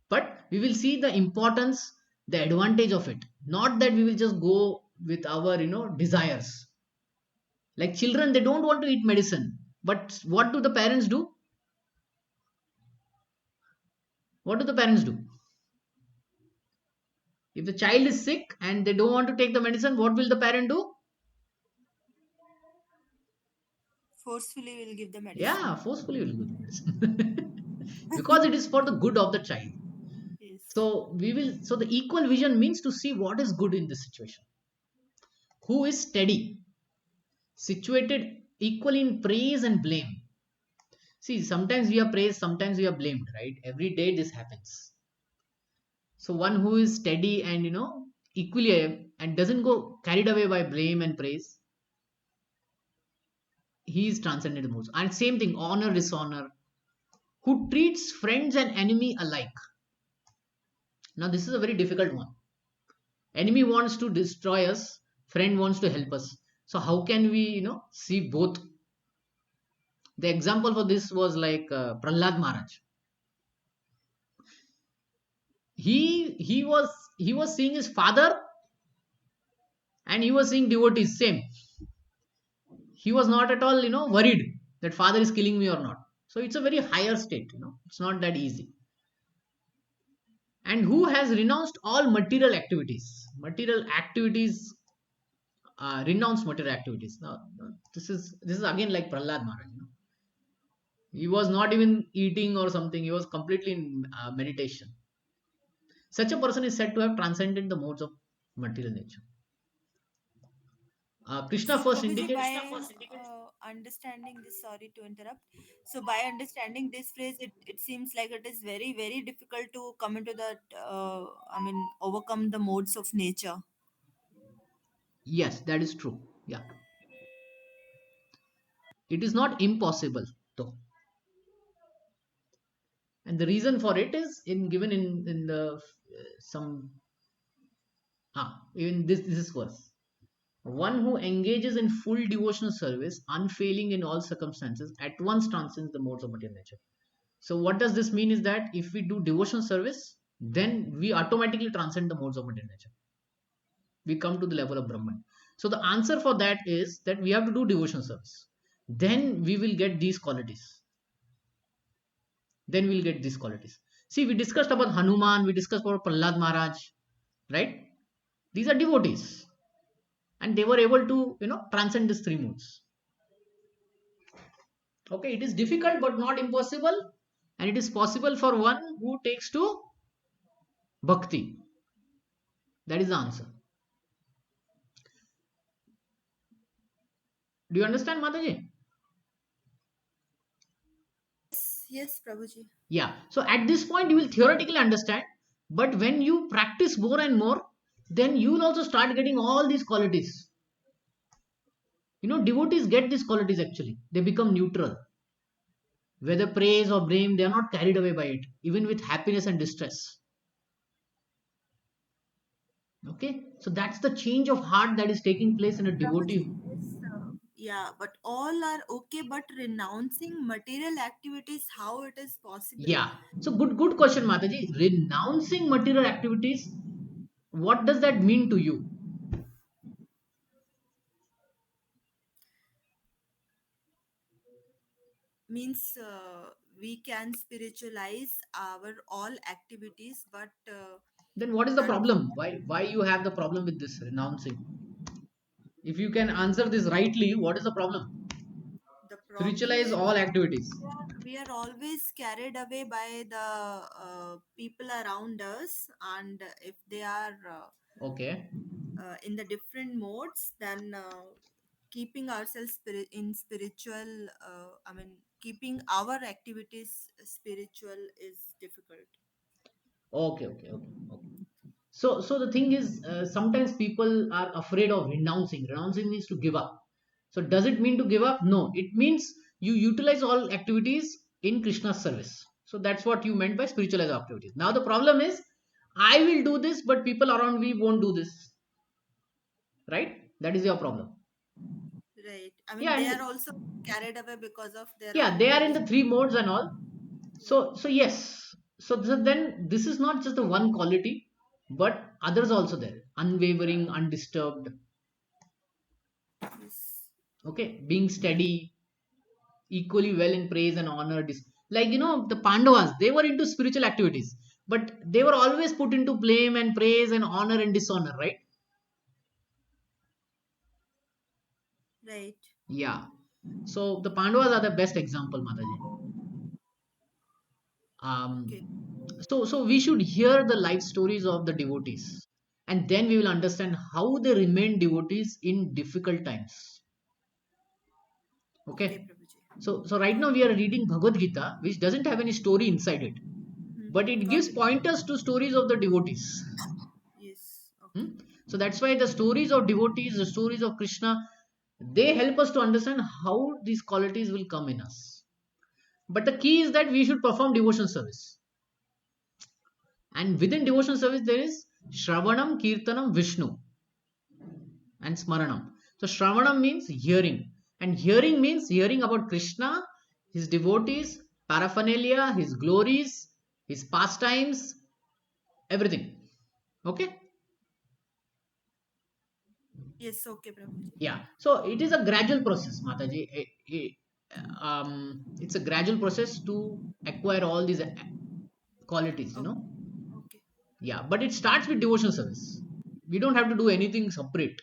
But we will see the importance, the advantage of it, not that we will just go with our desires. Like children, they don't want to eat medicine, but what do the parents do? What do the parents do? If the child is sick and they don't want to take the medicine, what will the parent do? Forcefully will give the Yeah, medicine. forcefully will give the medicine. Because it is for the good of the child. Yes. So the equal vision means to see what is good in this situation. Who is steady, situated equally in praise and blame. See, sometimes we are praised, sometimes we are blamed, right? Every day this happens. So one who is steady and equally and doesn't go carried away by blame and praise, he is transcendent modes. And same thing, honor, dishonor, who treats friends and enemy alike. Now this is a very difficult one. Enemy wants to destroy us, friend wants to help us. So how can we, see both? The example for this was like Prahlad Maharaj. He was seeing his father, and he was seeing devotees. Same. He was not at all, worried that father is killing me or not. So it's a very higher state. It's not that easy. And who has renounced all material activities? Material activities, renounce material activities. Now, this is again like Prahlad Maharaj. He was not even eating or something. He was completely in meditation. Such a person is said to have transcended the modes of material nature. Krishna So, first Prabhuji, indicates. by understanding this, sorry to interrupt. So, by understanding this phrase, it seems like it is very, very difficult to come into that, overcome the modes of nature. Yes, that is true. Yeah, it is not impossible though, and the reason for it is in given in the some even this verse. One who engages in full devotional service, unfailing in all circumstances, at once transcends the modes of material nature. So what does this mean is that if we do devotional service, then we automatically transcend the modes of material nature. We come to the level of Brahman. So the answer for that is that we have to do devotional service. Then we will get these qualities. Then we'll get these qualities. See, we discussed about Hanuman, we discussed about Prahlad Maharaj, right? These are devotees, and they were able to, transcend these three modes. Okay, it is difficult but not impossible, and it is possible for one who takes to bhakti. That is the answer. Do you understand, Mataji? Yes, yes, Prabhuji. Yeah. So at this point, you will theoretically understand, but when you practice more and more, then you will also start getting all these qualities. Devotees get these qualities actually. They become neutral. Whether praise or blame, they are not carried away by it, even with happiness and distress. Okay. So that's the change of heart that is taking place in a Prabhuji, devotee. yes, yeah, but all are okay, but renouncing material activities, how it is possible? Yeah. So good question, Mataji. Renouncing material activities, what does that mean to you? Means we can spiritualize our all activities, but Then what is the that problem? Why you have the problem with this renouncing? If you can answer this rightly, what is the problem? the Spiritualize Probably all activities. we are always carried away by the people around us, and if they are Okay. in the different modes, then keeping ourselves in spiritual, I mean, keeping our activities spiritual is difficult. Okay. Okay. Okay. Okay. So the thing is, sometimes people are afraid of renouncing. Renouncing means to give up. So does it mean to give up? No, it means you utilize all activities in Krishna's service. So that's what you meant by spiritualized activities. Now the problem is, I will do this, but people around me won't do this, right? That is your problem. Right. I mean, Yeah, they are and also carried away because of their yeah, they are in the different. three modes and all. Yeah. So yes. So then this is not just the one quality, but others also there. Unwavering, undisturbed, Yes. okay, being steady, equally well in praise and honor. Like the Pandavas, they were into spiritual activities, but they were always put into blame and praise and honor and dishonor, right? Right. Yeah. So the Pandavas are the best example, Mataji. Um, Okay. so we should hear the life stories of the devotees, and then we will understand how they remain devotees in difficult times. Okay, Okay. Prabhuji. So right now we are reading Bhagavad Gita, which doesn't have any story inside it, but it Got gives it. pointers to stories of the devotees. Yes. Okay. Hmm? So that's why the stories of devotees, the stories of Krishna, they help us to understand how these qualities will come in us. But the key is that we should perform devotion service. And within devotion service, there is Shravanam, Kirtanam, Vishnu, and Smaranam. So Shravanam means hearing. And hearing means hearing about Krishna, his devotees, paraphernalia, his glories, his pastimes, everything. Okay? Yes. Okay, Prabhuji. Yeah, so it is a gradual process, Mataji. It's a gradual process to acquire all these qualities, Okay. Okay. yeah, but it starts with devotional service. We don't have to do anything separate.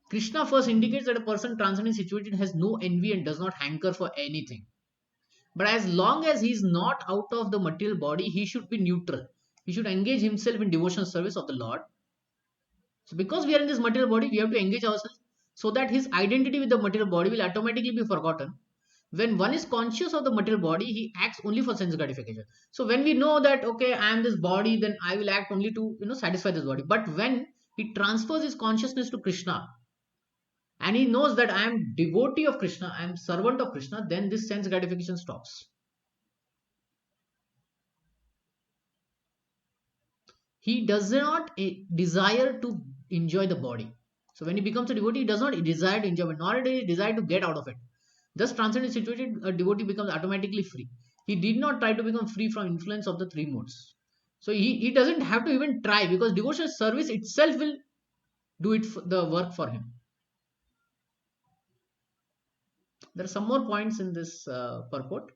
Krishna first indicates that a person transcending situation has no envy and does not hanker for anything, but as long as he is not out of the material body, he should be neutral. He should engage himself in devotional service of the Lord. So because we are in this material body, we have to engage ourselves so that his identity with the material body will automatically be forgotten. When one is conscious of the material body, he acts only for sense gratification. So when we know that okay, I am this body, then I will act only to satisfy this body. But when he transfers his consciousness to Krishna and he knows that I am devotee of Krishna, I am servant of Krishna, then this sense gratification stops. He does not desire to enjoy the body. So when he becomes a devotee, he does not desire to enjoy it, nor does he desire to get out of it. Thus, transcendent situated, a devotee becomes automatically free. He did not try to become free from influence of the three modes. So he doesn't have to even try because devotional service itself will do it the work for him. There are some more points in this purport.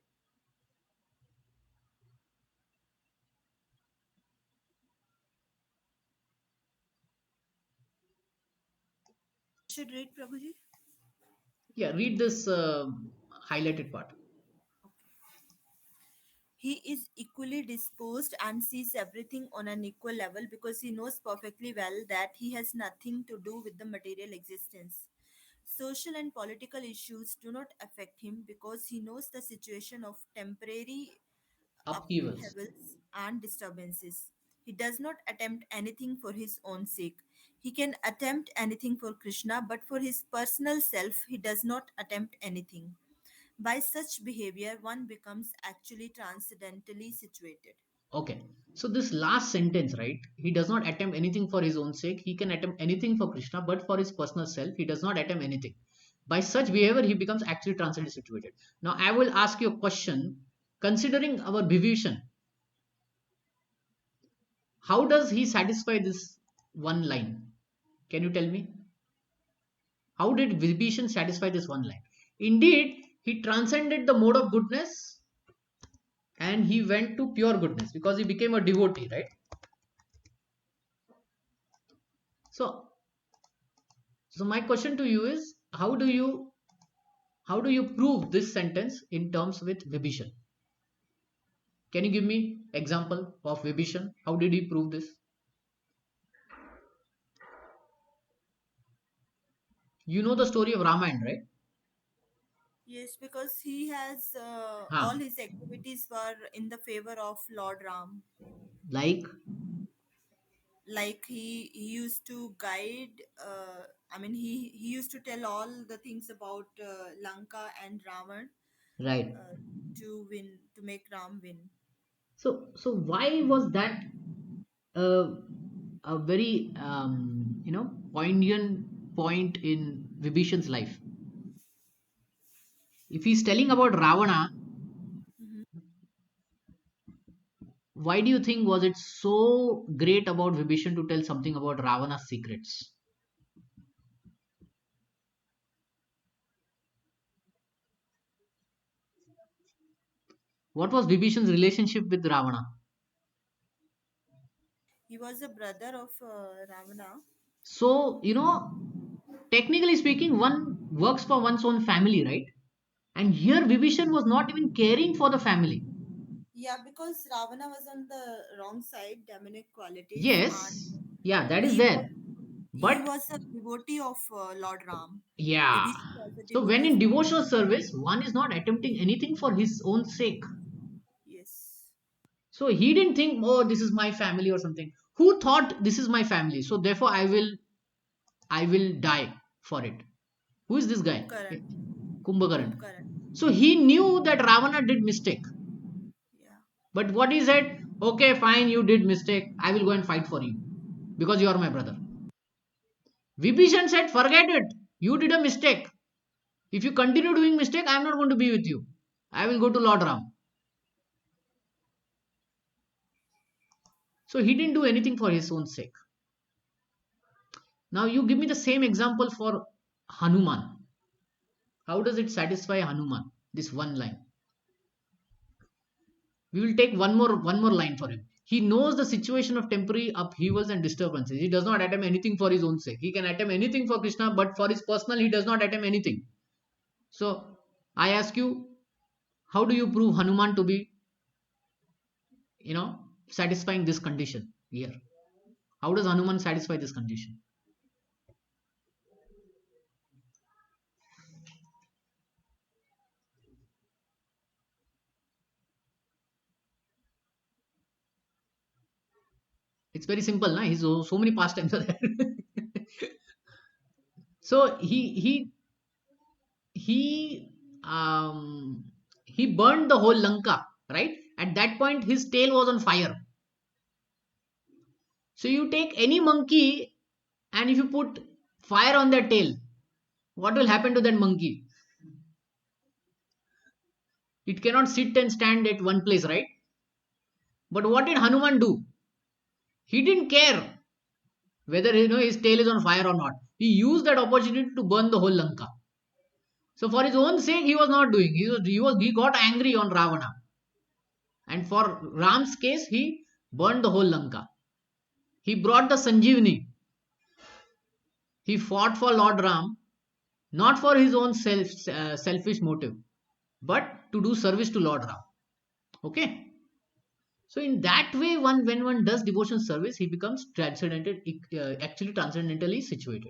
Should read, Prabhuji. Yeah, read this highlighted part. He is equally disposed and sees everything on an equal level because he knows perfectly well that he has nothing to do with the material existence. Social and political issues do not affect him because he knows the situation of temporary Upheavals. upheavals and disturbances. He does not attempt anything for his own sake. He can attempt anything for Krishna, but for his personal self, he does not attempt anything. By such behavior, one becomes actually transcendentally situated. Okay. So this last sentence, right? He does not attempt anything for his own sake. He can attempt anything for Krishna, but for his personal self, he does not attempt anything. By such behavior, he becomes actually transcendently situated. Now, I will ask you a question. Considering our Bhibhishan, how does he satisfy this one line? Can you tell me? How did Vibhishan satisfy this one line? Indeed, he transcended the mode of goodness and he went to pure goodness because he became a devotee, right? So, so my question to you is, how do you How do you prove this sentence in terms with Vibhishan? Can you give me example of Vibhishan? How did he prove this? You know the story of Ramayana, right? Yes, because he has all Huh. his activities were in the favor of Lord Ram. Like, Like he used to guide. I mean, he used to tell all the things about Lanka and Ravan right. uh, to win, to make Ram win. So why was that uh, a very poignant point in Vibhishan's life? If he's telling about Ravana, Mhm. why do you think was it so great about Vibhishan to tell something about Ravana's secrets? What was Vibhishan's relationship with Ravana? He was a brother of Ravana. So, technically speaking, one works for one's own family, right? And here Vibhishan was not even caring for the family. Yeah, because Ravana was on the wrong side, demonic qualities, and Yes, yeah, that is he was there. he But was a devotee of Lord Ram. yeah, Vibhishana was a so when devotee of in Lord devotional Ram. service, one is not attempting anything for his own sake. Yes, So he didn't think, oh, this is my family or something. Who thought this is my family? So therefore, I will die for it. Who is this guy? Kumbkaran. Kumbhakaran. Kumbkaran. So he knew that Ravana did mistake. Yeah, But what he said, okay, fine, you did mistake. I will go and fight for you because you are my brother. Vibhishan said, forget it. You did a mistake. If you continue doing mistake, I am not going to be with you. I will go to Lord Ram. So he didn't do anything for his own sake. Now you give me the same example for Hanuman. How does it satisfy Hanuman? This one line. We will take one more line for him. He knows the situation of temporary upheavals and disturbances. He does not attempt anything for his own sake. He can attempt anything for Krishna, but for his personal, he does not attempt anything. So I ask you, how do you prove Hanuman to be, satisfying this condition here? How does Hanuman satisfy this condition? It's very simple, na? He's so many pastimes are there. So he he burned the whole Lanka, right? At that point, his tail was on fire. So you take any monkey and if you put fire on their tail, what will happen to that monkey? It cannot sit and stand at one place, right? But what did Hanuman do? He didn't care whether his tail is on fire or not. He used that opportunity to burn the whole Lanka. So for his own sake, he was not doing. He got angry on Ravana, and for Ram's case, he burned the whole Lanka. He brought the Sanjeevani. He fought for Lord Ram, not for his own selfish motive, but to do service to Lord Ram. Okay. So in that way, when one does devotion service, he becomes actually transcendentally situated.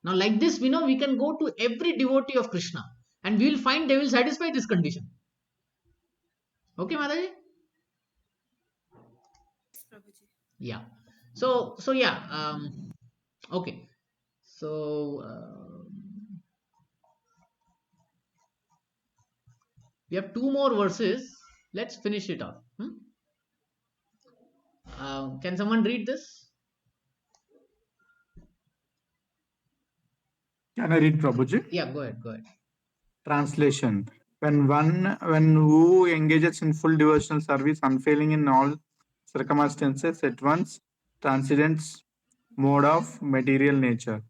Now, like this, we can go to every devotee of Krishna, and we will find they will satisfy this condition. Okay, Mataji? yes, Prabhuji. Yeah. So yeah. Okay. So we have two more verses. Let's finish it off. Can someone read this? Can I read, Prabhuji? Yeah, go ahead. Go ahead. Translation. When who engages in full devotional service, unfailing in all circumstances, at once transcends mode of material nature,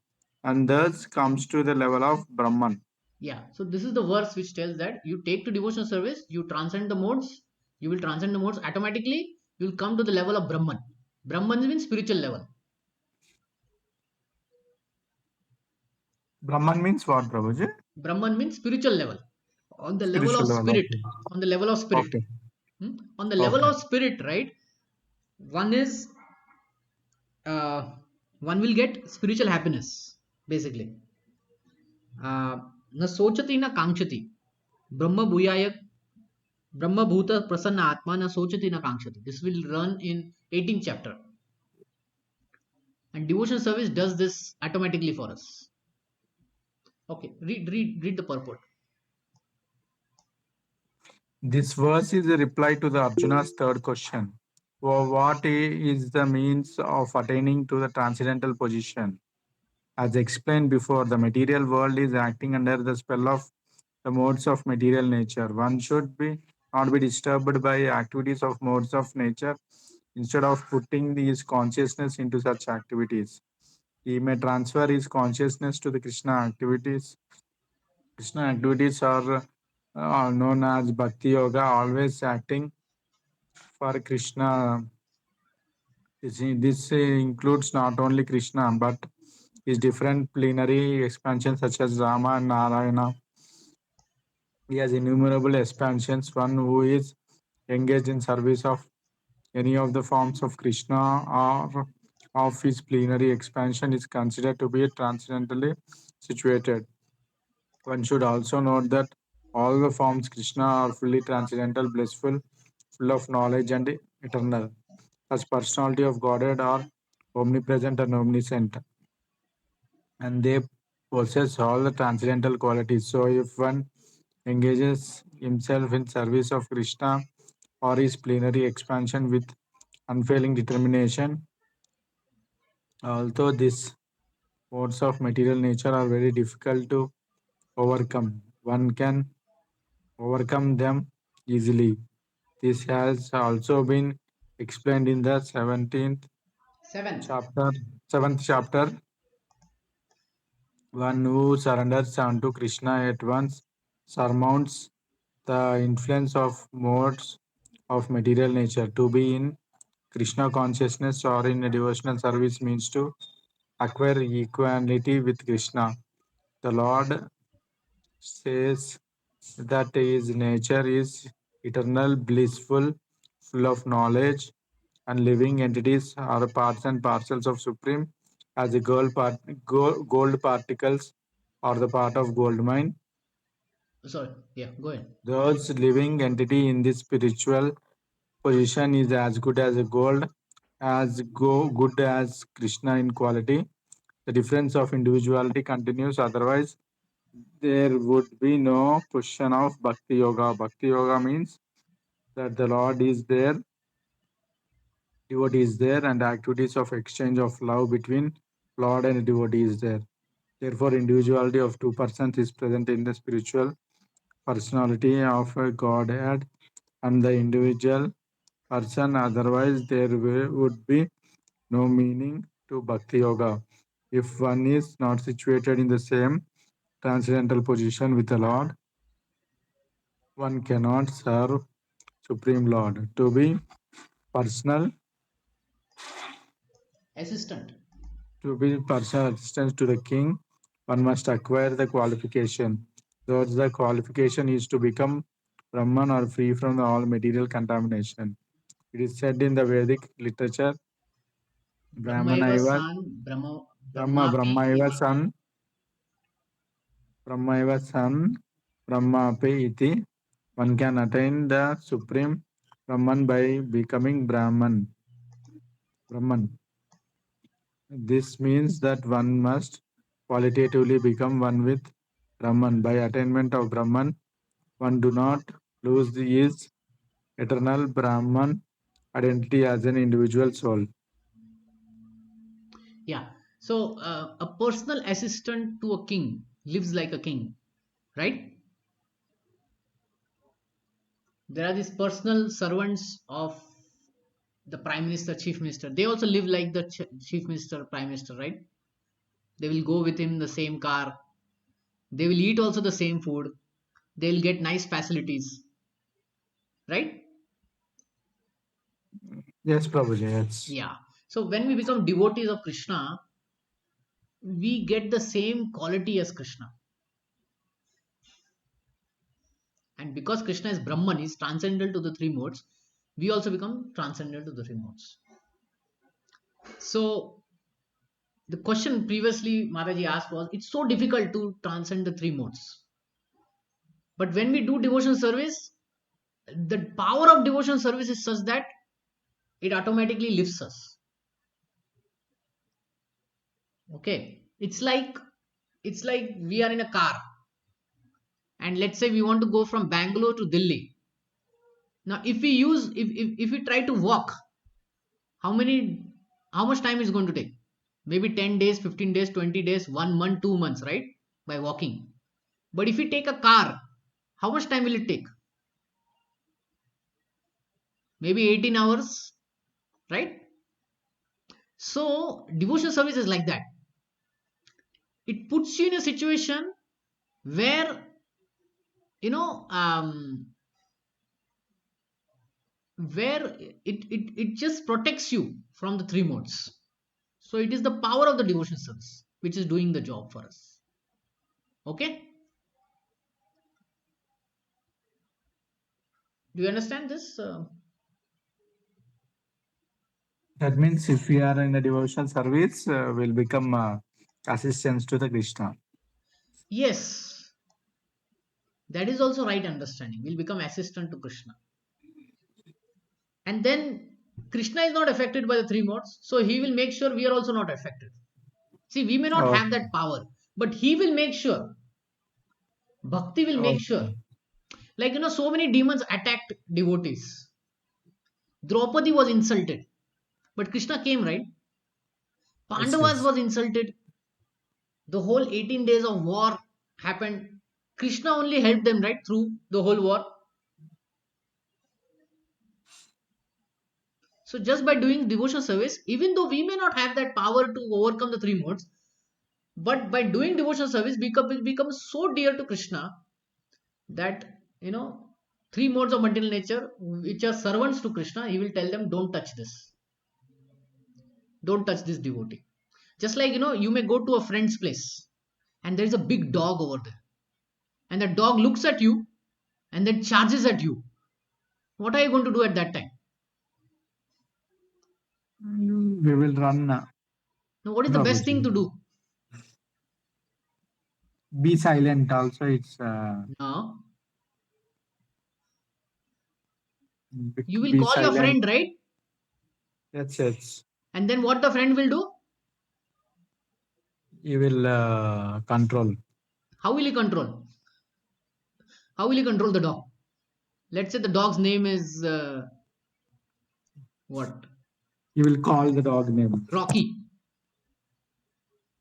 and thus comes to the level of Brahman. Yeah. So this is the verse which tells that you take to devotional service, you transcend the modes, you will transcend the modes automatically. You will come to the level of Brahman. Brahman means spiritual level. Brahman means what, Prabhuji? Brahman means spiritual level. On the level Spiritual of level. spirit. Okay. On the level of spirit. Okay. On the level Okay. of spirit, right? One is one will get spiritual happiness, basically. न सोचति न कांक्षति ब्रह्म भूयाय ब्रह्म भूत प्रसन्न आत्मा न सोचति न कांक्षति. This will run in 18th chapter, and devotion service does this automatically for us. Okay, read the purport. This verse is a reply to the Arjuna's third question. What is the means of attaining to the transcendental position? As explained before, the material world is acting under the spell of the modes of material nature. One should be not be disturbed by activities of modes of nature. Instead of putting his consciousness into such activities, he may transfer his consciousness to the Krishna activities. Krishna activities are known as Bhakti Yoga, always acting for Krishna. This includes not only Krishna but his different plenary expansions such as Rama and Narayana. He has innumerable expansions. One who is engaged in service of any of the forms of Krishna or of his plenary expansion is considered to be transcendentally situated. One should also note that all the forms Krishna are fully transcendental, blissful, full of knowledge and eternal. Such personality of Godhead are omnipresent and omniscient, and they possess all the transcendental qualities. So, if one engages himself in service of Krishna or his plenary expansion with unfailing determination, although these modes of material nature are very difficult to overcome, one can overcome them easily. This has also been explained in the 17th Seventh. chapter, 7th chapter. One who surrenders unto Krishna at once surmounts the influence of modes of material nature. To be in Krishna consciousness or in a devotional service means to acquire equality with Krishna. The Lord says that his nature is eternal, blissful, full of knowledge, and living entities are parts and parcels of Supreme, as the gold particles are the part of gold mine. Sorry, yeah, go ahead. Those living entity in this spiritual position is as good as a gold, good as Krishna in quality. The difference of individuality continues, otherwise there would be no question of Bhakti Yoga. Bhakti Yoga means that the Lord is there, devotee is there, and activities of exchange of love between Lord and devotee is there. Therefore, individuality of two persons is present in the spiritual personality of a Godhead and the individual person. Otherwise, there would be no meaning to Bhakti Yoga. If one is not situated in the same transcendental position with the Lord, one cannot serve Supreme Lord. To be personal, Assistant. to be personal assistant to the king, one must acquire the qualification. Thus, the qualification is to become Brahman or free from all material contamination. It is said in the Vedic literature, Brahmaiva Brahmanaiva, san Brahmapi Brahmaiva iti. san, Brahmaiva san, Brahmapi iti. One can attain the supreme Brahman by becoming Brahman. This means that one must qualitatively become one with Brahman. By attainment of Brahman, one do not lose his eternal Brahman identity as an individual soul. Yeah. So a personal assistant to a king lives like a king, right? There are these personal servants of the prime minister, chief minister. They also live like the chief minister, prime minister, right? They will go with him the same car. They will eat also the same food. They'll get nice facilities, right? Yes, Prabhuji, yes. Yeah. So when we become devotees of Krishna, we get the same quality as Krishna. And because Krishna is Brahman, he is transcendental to the three modes, we also become transcendental to the three modes. So the question previously Maharaji asked was, it's so difficult to transcend the three modes. But when we do devotion service, the power of devotion service is such that it automatically lifts us. Okay, it's like we are in a car, and let's say we want to go from Bangalore to Delhi. Now if we try to walk, how much time is going to take? Maybe 10 days, 15 days, 20 days, 1 month, 2 months, right? By walking. But if we take a car, how much time will it take? Maybe 18 hours, right? So devotional service is like that. It puts you in a situation where, you know, where it just protects you from the three modes. So it is the power of the devotion service which is doing the job for us. Okay, do you understand this? That means if we are in a devotional service, we'll become assistants to the Krishna. Yes, that is also right understanding. We'll become assistant to Krishna, and then Krishna is not affected by the three modes, so he will make sure we are also not affected. See, we may not have Okay. that power, but he will make sure. Bhakti will make sure. Okay. Like, so many demons attacked devotees. Draupadi was insulted, but Krishna came, right? Yes, Pandavas yes. was insulted. The whole 18 days of war happened. Krishna only helped them, right, through the whole war. So just by doing devotional service, even though we may not have that power to overcome the three modes, but by doing devotional service, we become so dear to Krishna that, three modes of material nature, which are servants to Krishna, he will tell them, don't touch this. Don't touch this devotee. Just like, you may go to a friend's place and there is a big dog over there. And the dog looks at you and then charges at you. What are you going to do at that time? We will run. Now, what is the No, best thing to Guruji. do? Be silent. Also, it's Now, you will be call your silent. friend, right? Yes, yes. And then what the friend will do? You will control. How will he control? How will he control the dog? Let's say the dog's name is what? You will call the dog name. Rocky.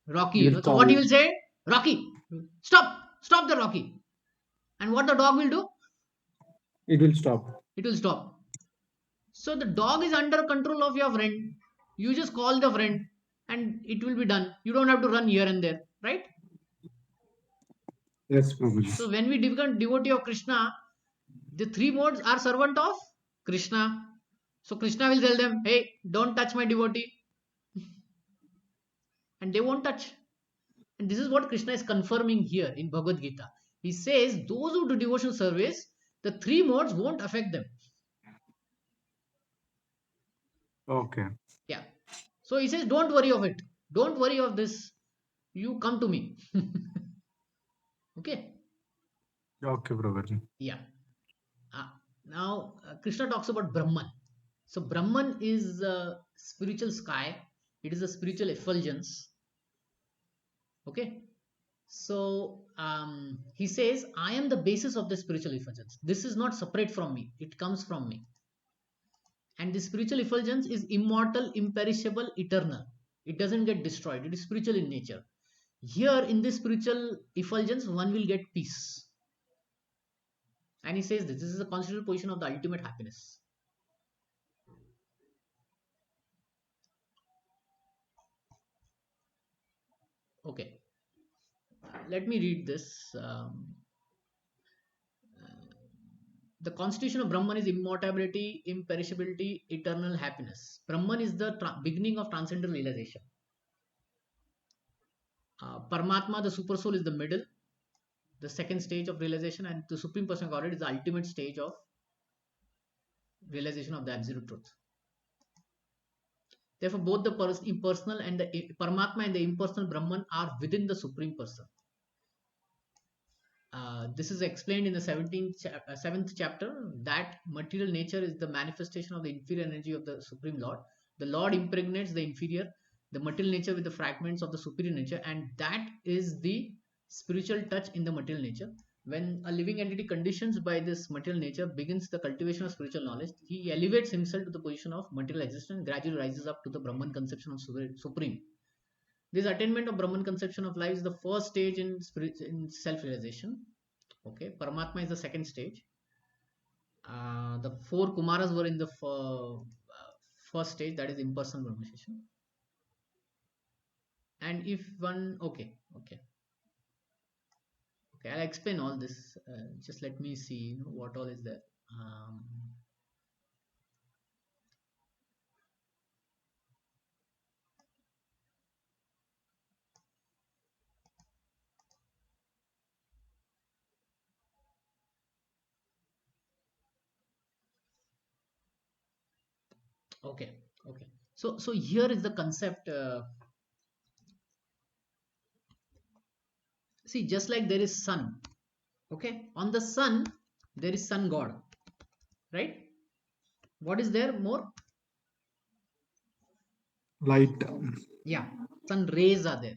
Rocky, You will So call. what he will say? Rocky, stop the Rocky. And what the dog will do? It will stop. It will stop. So the dog is under control of your friend. You just call the friend and it will be done. You don't have to run here and there, right? Yes, Prabhuji. So when we become devotee of Krishna, the three modes are servant of Krishna. So Krishna will tell them, hey, don't touch my devotee. And they won't touch. And this is what Krishna is confirming here in Bhagavad Gita. He says those who do devotional service, the three modes won't affect them. Okay. Yeah. So he says, don't worry of it. Don't worry of this. You come to me. Okay. Okay, Prabhuji. Yeah. Now, Krishna talks about Brahman. So, Brahman is a spiritual sky, it is a spiritual effulgence. Okay. So, he says, I am the basis of the spiritual effulgence. This is not separate from me, it comes from me. And the spiritual effulgence is immortal, imperishable, eternal. It doesn't get destroyed, it is spiritual in nature. Here, in this spiritual effulgence, one will get peace. And he says this is the constitutional position of the ultimate happiness. Okay, let me read this. The constitution of Brahman is immortality, imperishability, eternal happiness. Brahman is the beginning of transcendental realization. Paramatma, the super soul, is the middle. the second stage of realization, and the Supreme Person of Godhead is the ultimate stage of realization of the absolute truth. Therefore, both the impersonal and the Paramatma and the impersonal Brahman are within the Supreme Person. This is explained in the 7th chapter, that material nature is the manifestation of the inferior energy of the Supreme Lord. The Lord impregnates the inferior, the material nature with the fragments of the superior nature, and that is the spiritual touch in the material nature. When a living entity conditioned by this material nature begins the cultivation of spiritual knowledge, he elevates himself to the position of material existence and gradually rises up to the Brahman conception of Supreme. This attainment of Brahman conception of life is the first stage in self-realization. Okay, Paramatma is the second stage. The 4 Kumaras were in the first stage, that is impersonal brahmacession. And if one, okay, I'll explain all this. Just let me see what all is there. Okay. So here is the concept. See, just like there is sun. Okay, on the sun there is sun god, right? What is there more? Light. Yeah, sun rays are there.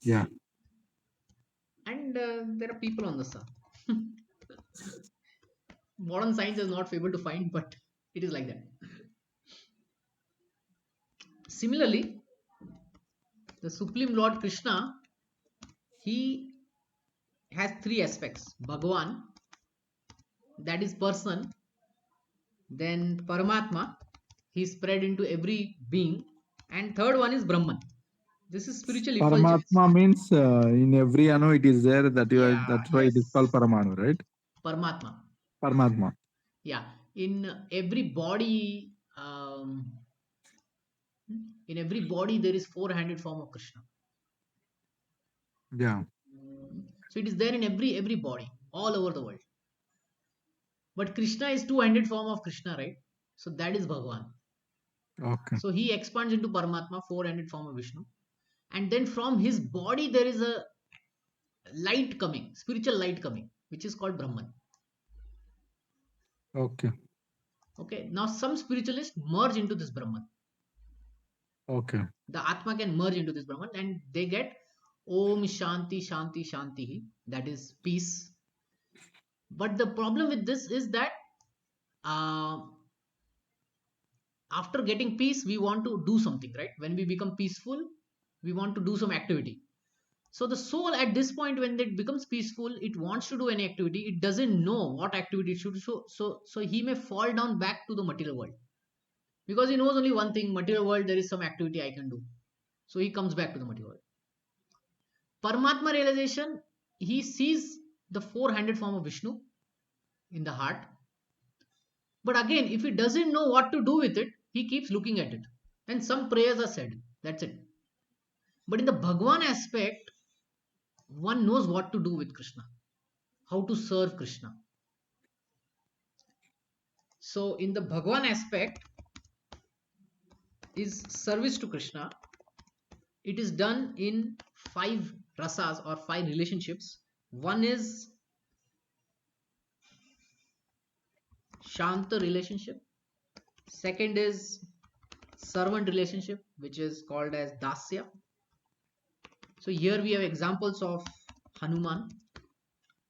Yeah. And there are people on the sun. Modern science is not able to find, but it is like that. Similarly, the Supreme Lord Krishna, he has 3 aspects. Bhagavan, that is person. Then Paramatma, he is spread into every being. And third one is Brahman. This is spiritual effulgence. Paramatma means in every anu it is there. Yeah, That's why it is called yes. Paramanu, right? Paramatma. Paramatma. Yeah, in every body, there is 4-handed form of Krishna. Yeah. So it is there in every body, all over the world. But Krishna is 2-handed form of Krishna, right? So that is Bhagavan. Okay. So he expands into Paramatma, 4-handed form of Vishnu. And then from his body there is a light coming, spiritual light coming, which is called Brahman. Okay. Okay, now some spiritualists merge into this Brahman. Okay. The Atma can merge into this Brahman and they get Om Shanti Shanti Shanti, that is peace. But the problem with this is that uh, after getting peace, we want to do something, right? When we become peaceful, we want to do some activity. So the soul at this point, when it becomes peaceful, it wants to do any activity. It doesn't know what activity it should. So he may fall down back to the material world because he knows only one thing: material world. There is some activity I can do. So he comes back to the material world. Paramatma realization, he sees the 4-handed form of Vishnu in the heart. But again, if he doesn't know what to do with it, he keeps looking at it. And some prayers are said. That's it. But in the Bhagwan aspect, one knows what to do with Krishna, how to serve Krishna. So in the Bhagwan aspect is service to Krishna. It is done in 5 rasas or 5 relationships. One is Shanta relationship. Second is servant relationship, which is called as Dasya. So here we have examples of Hanuman.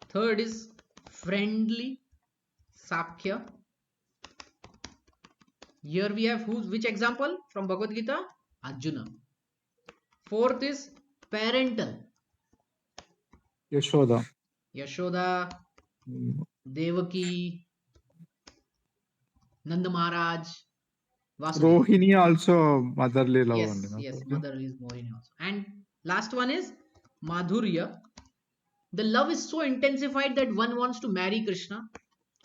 Third is friendly Sakya. Here we have which example from Bhagavad Gita? Arjuna. Fourth is parental. Yashoda. Yashoda, Devaki, Nanda Maharaj, Vasudeva. Rohini also motherly love only. Yes, No? yes, mother is Morini also. And last one is Madhurya. The love is so intensified that one wants to marry Krishna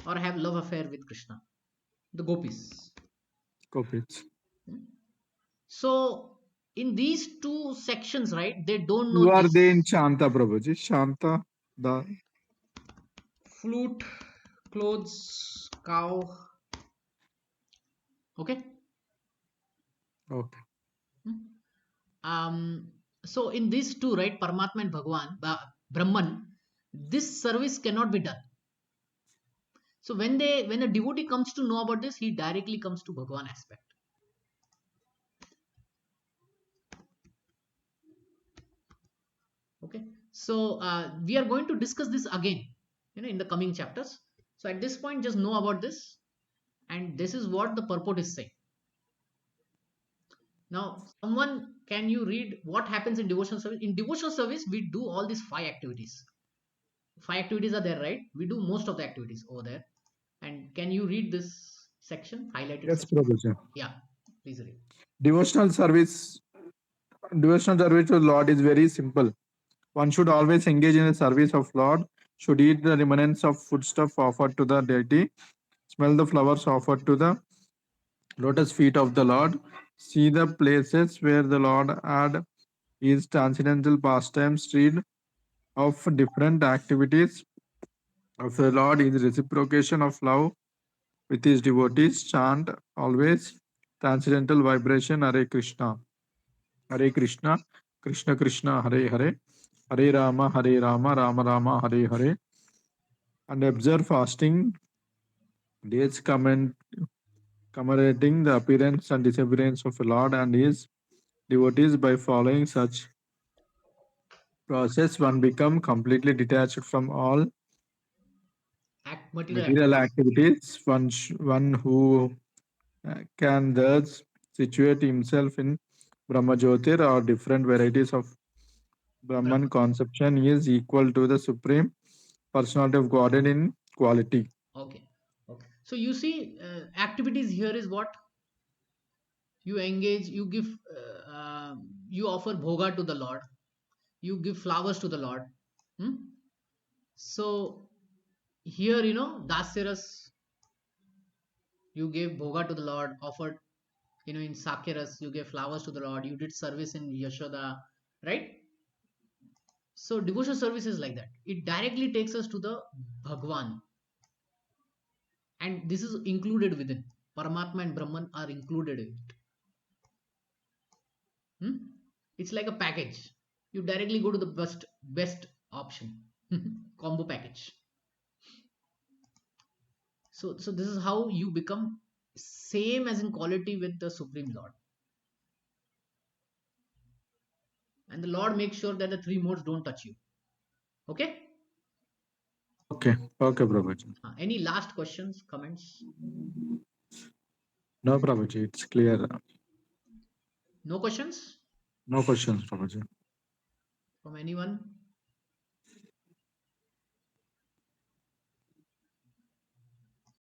or have love affair with Krishna. The gopis. Gopis. So in these two sections, right, they don't know Who are this. they in Shanta, Prabhuji? Shanta, the Flute, clothes, cow. Okay. okay. So in these two, right, Paramatma and Bhagwan, Brahman, this service cannot be done. So when a devotee comes to know about this, he directly comes to Bhagwan aspect. Okay. So we are going to discuss this again, in the coming chapters. So at this point, just know about this, and this is what the purport is saying. Now, someone, can you read what happens in devotional service? In devotional service, we do all these 5 activities. 5 activities are there, right? We do most of the activities over there. And can you read this section, highlighted Yes, section? Prabhuji. Yeah, please read. Devotional service, devotional service to Lord is very simple. One should always engage in the service of Lord, should eat the remnants of foodstuff offered to the deity, smell the flowers offered to the lotus feet of the Lord, see the places where the Lord had his transcendental pastimes, read of different activities of the Lord, his reciprocation of love with his devotees, chant always transcendental vibration Hare Krishna. Hare Krishna, Krishna Krishna, Hare Hare, Hare Rama, Hare Rama, Rama Rama, Hare Hare, and observe fasting days commemorating the appearance and disappearance of the Lord and his devotees. By following such process, one become completely detached from all Material material activities. activities. One who can thus situate himself in Brahmajyotir or different varieties of Brahman Brahman. conception is equal to the Supreme Personality of Godhead in quality. Okay. Okay. So you see, activities here is what you engage. You give. You offer bhoga to the Lord. You give flowers to the Lord. Hmm? So here, Dasyaras, you gave bhoga to the Lord. Offered, in Sakyaras, you gave flowers to the Lord. You did service in Yashoda, right? So devotional service is like that. It directly takes us to the Bhagwan, and this is included within. Paramatma and Brahman are included in it. Hmm? It's like a package. You directly go to the best option, combo package. So this is how you become same as in quality with the Supreme Lord, and the Lord makes sure that the three modes don't touch you. Okay. Okay, okay, Prabhuji. Any last questions, comments? No, Prabhuji, it's clear. No questions No questions, Prabhuji. from anyone?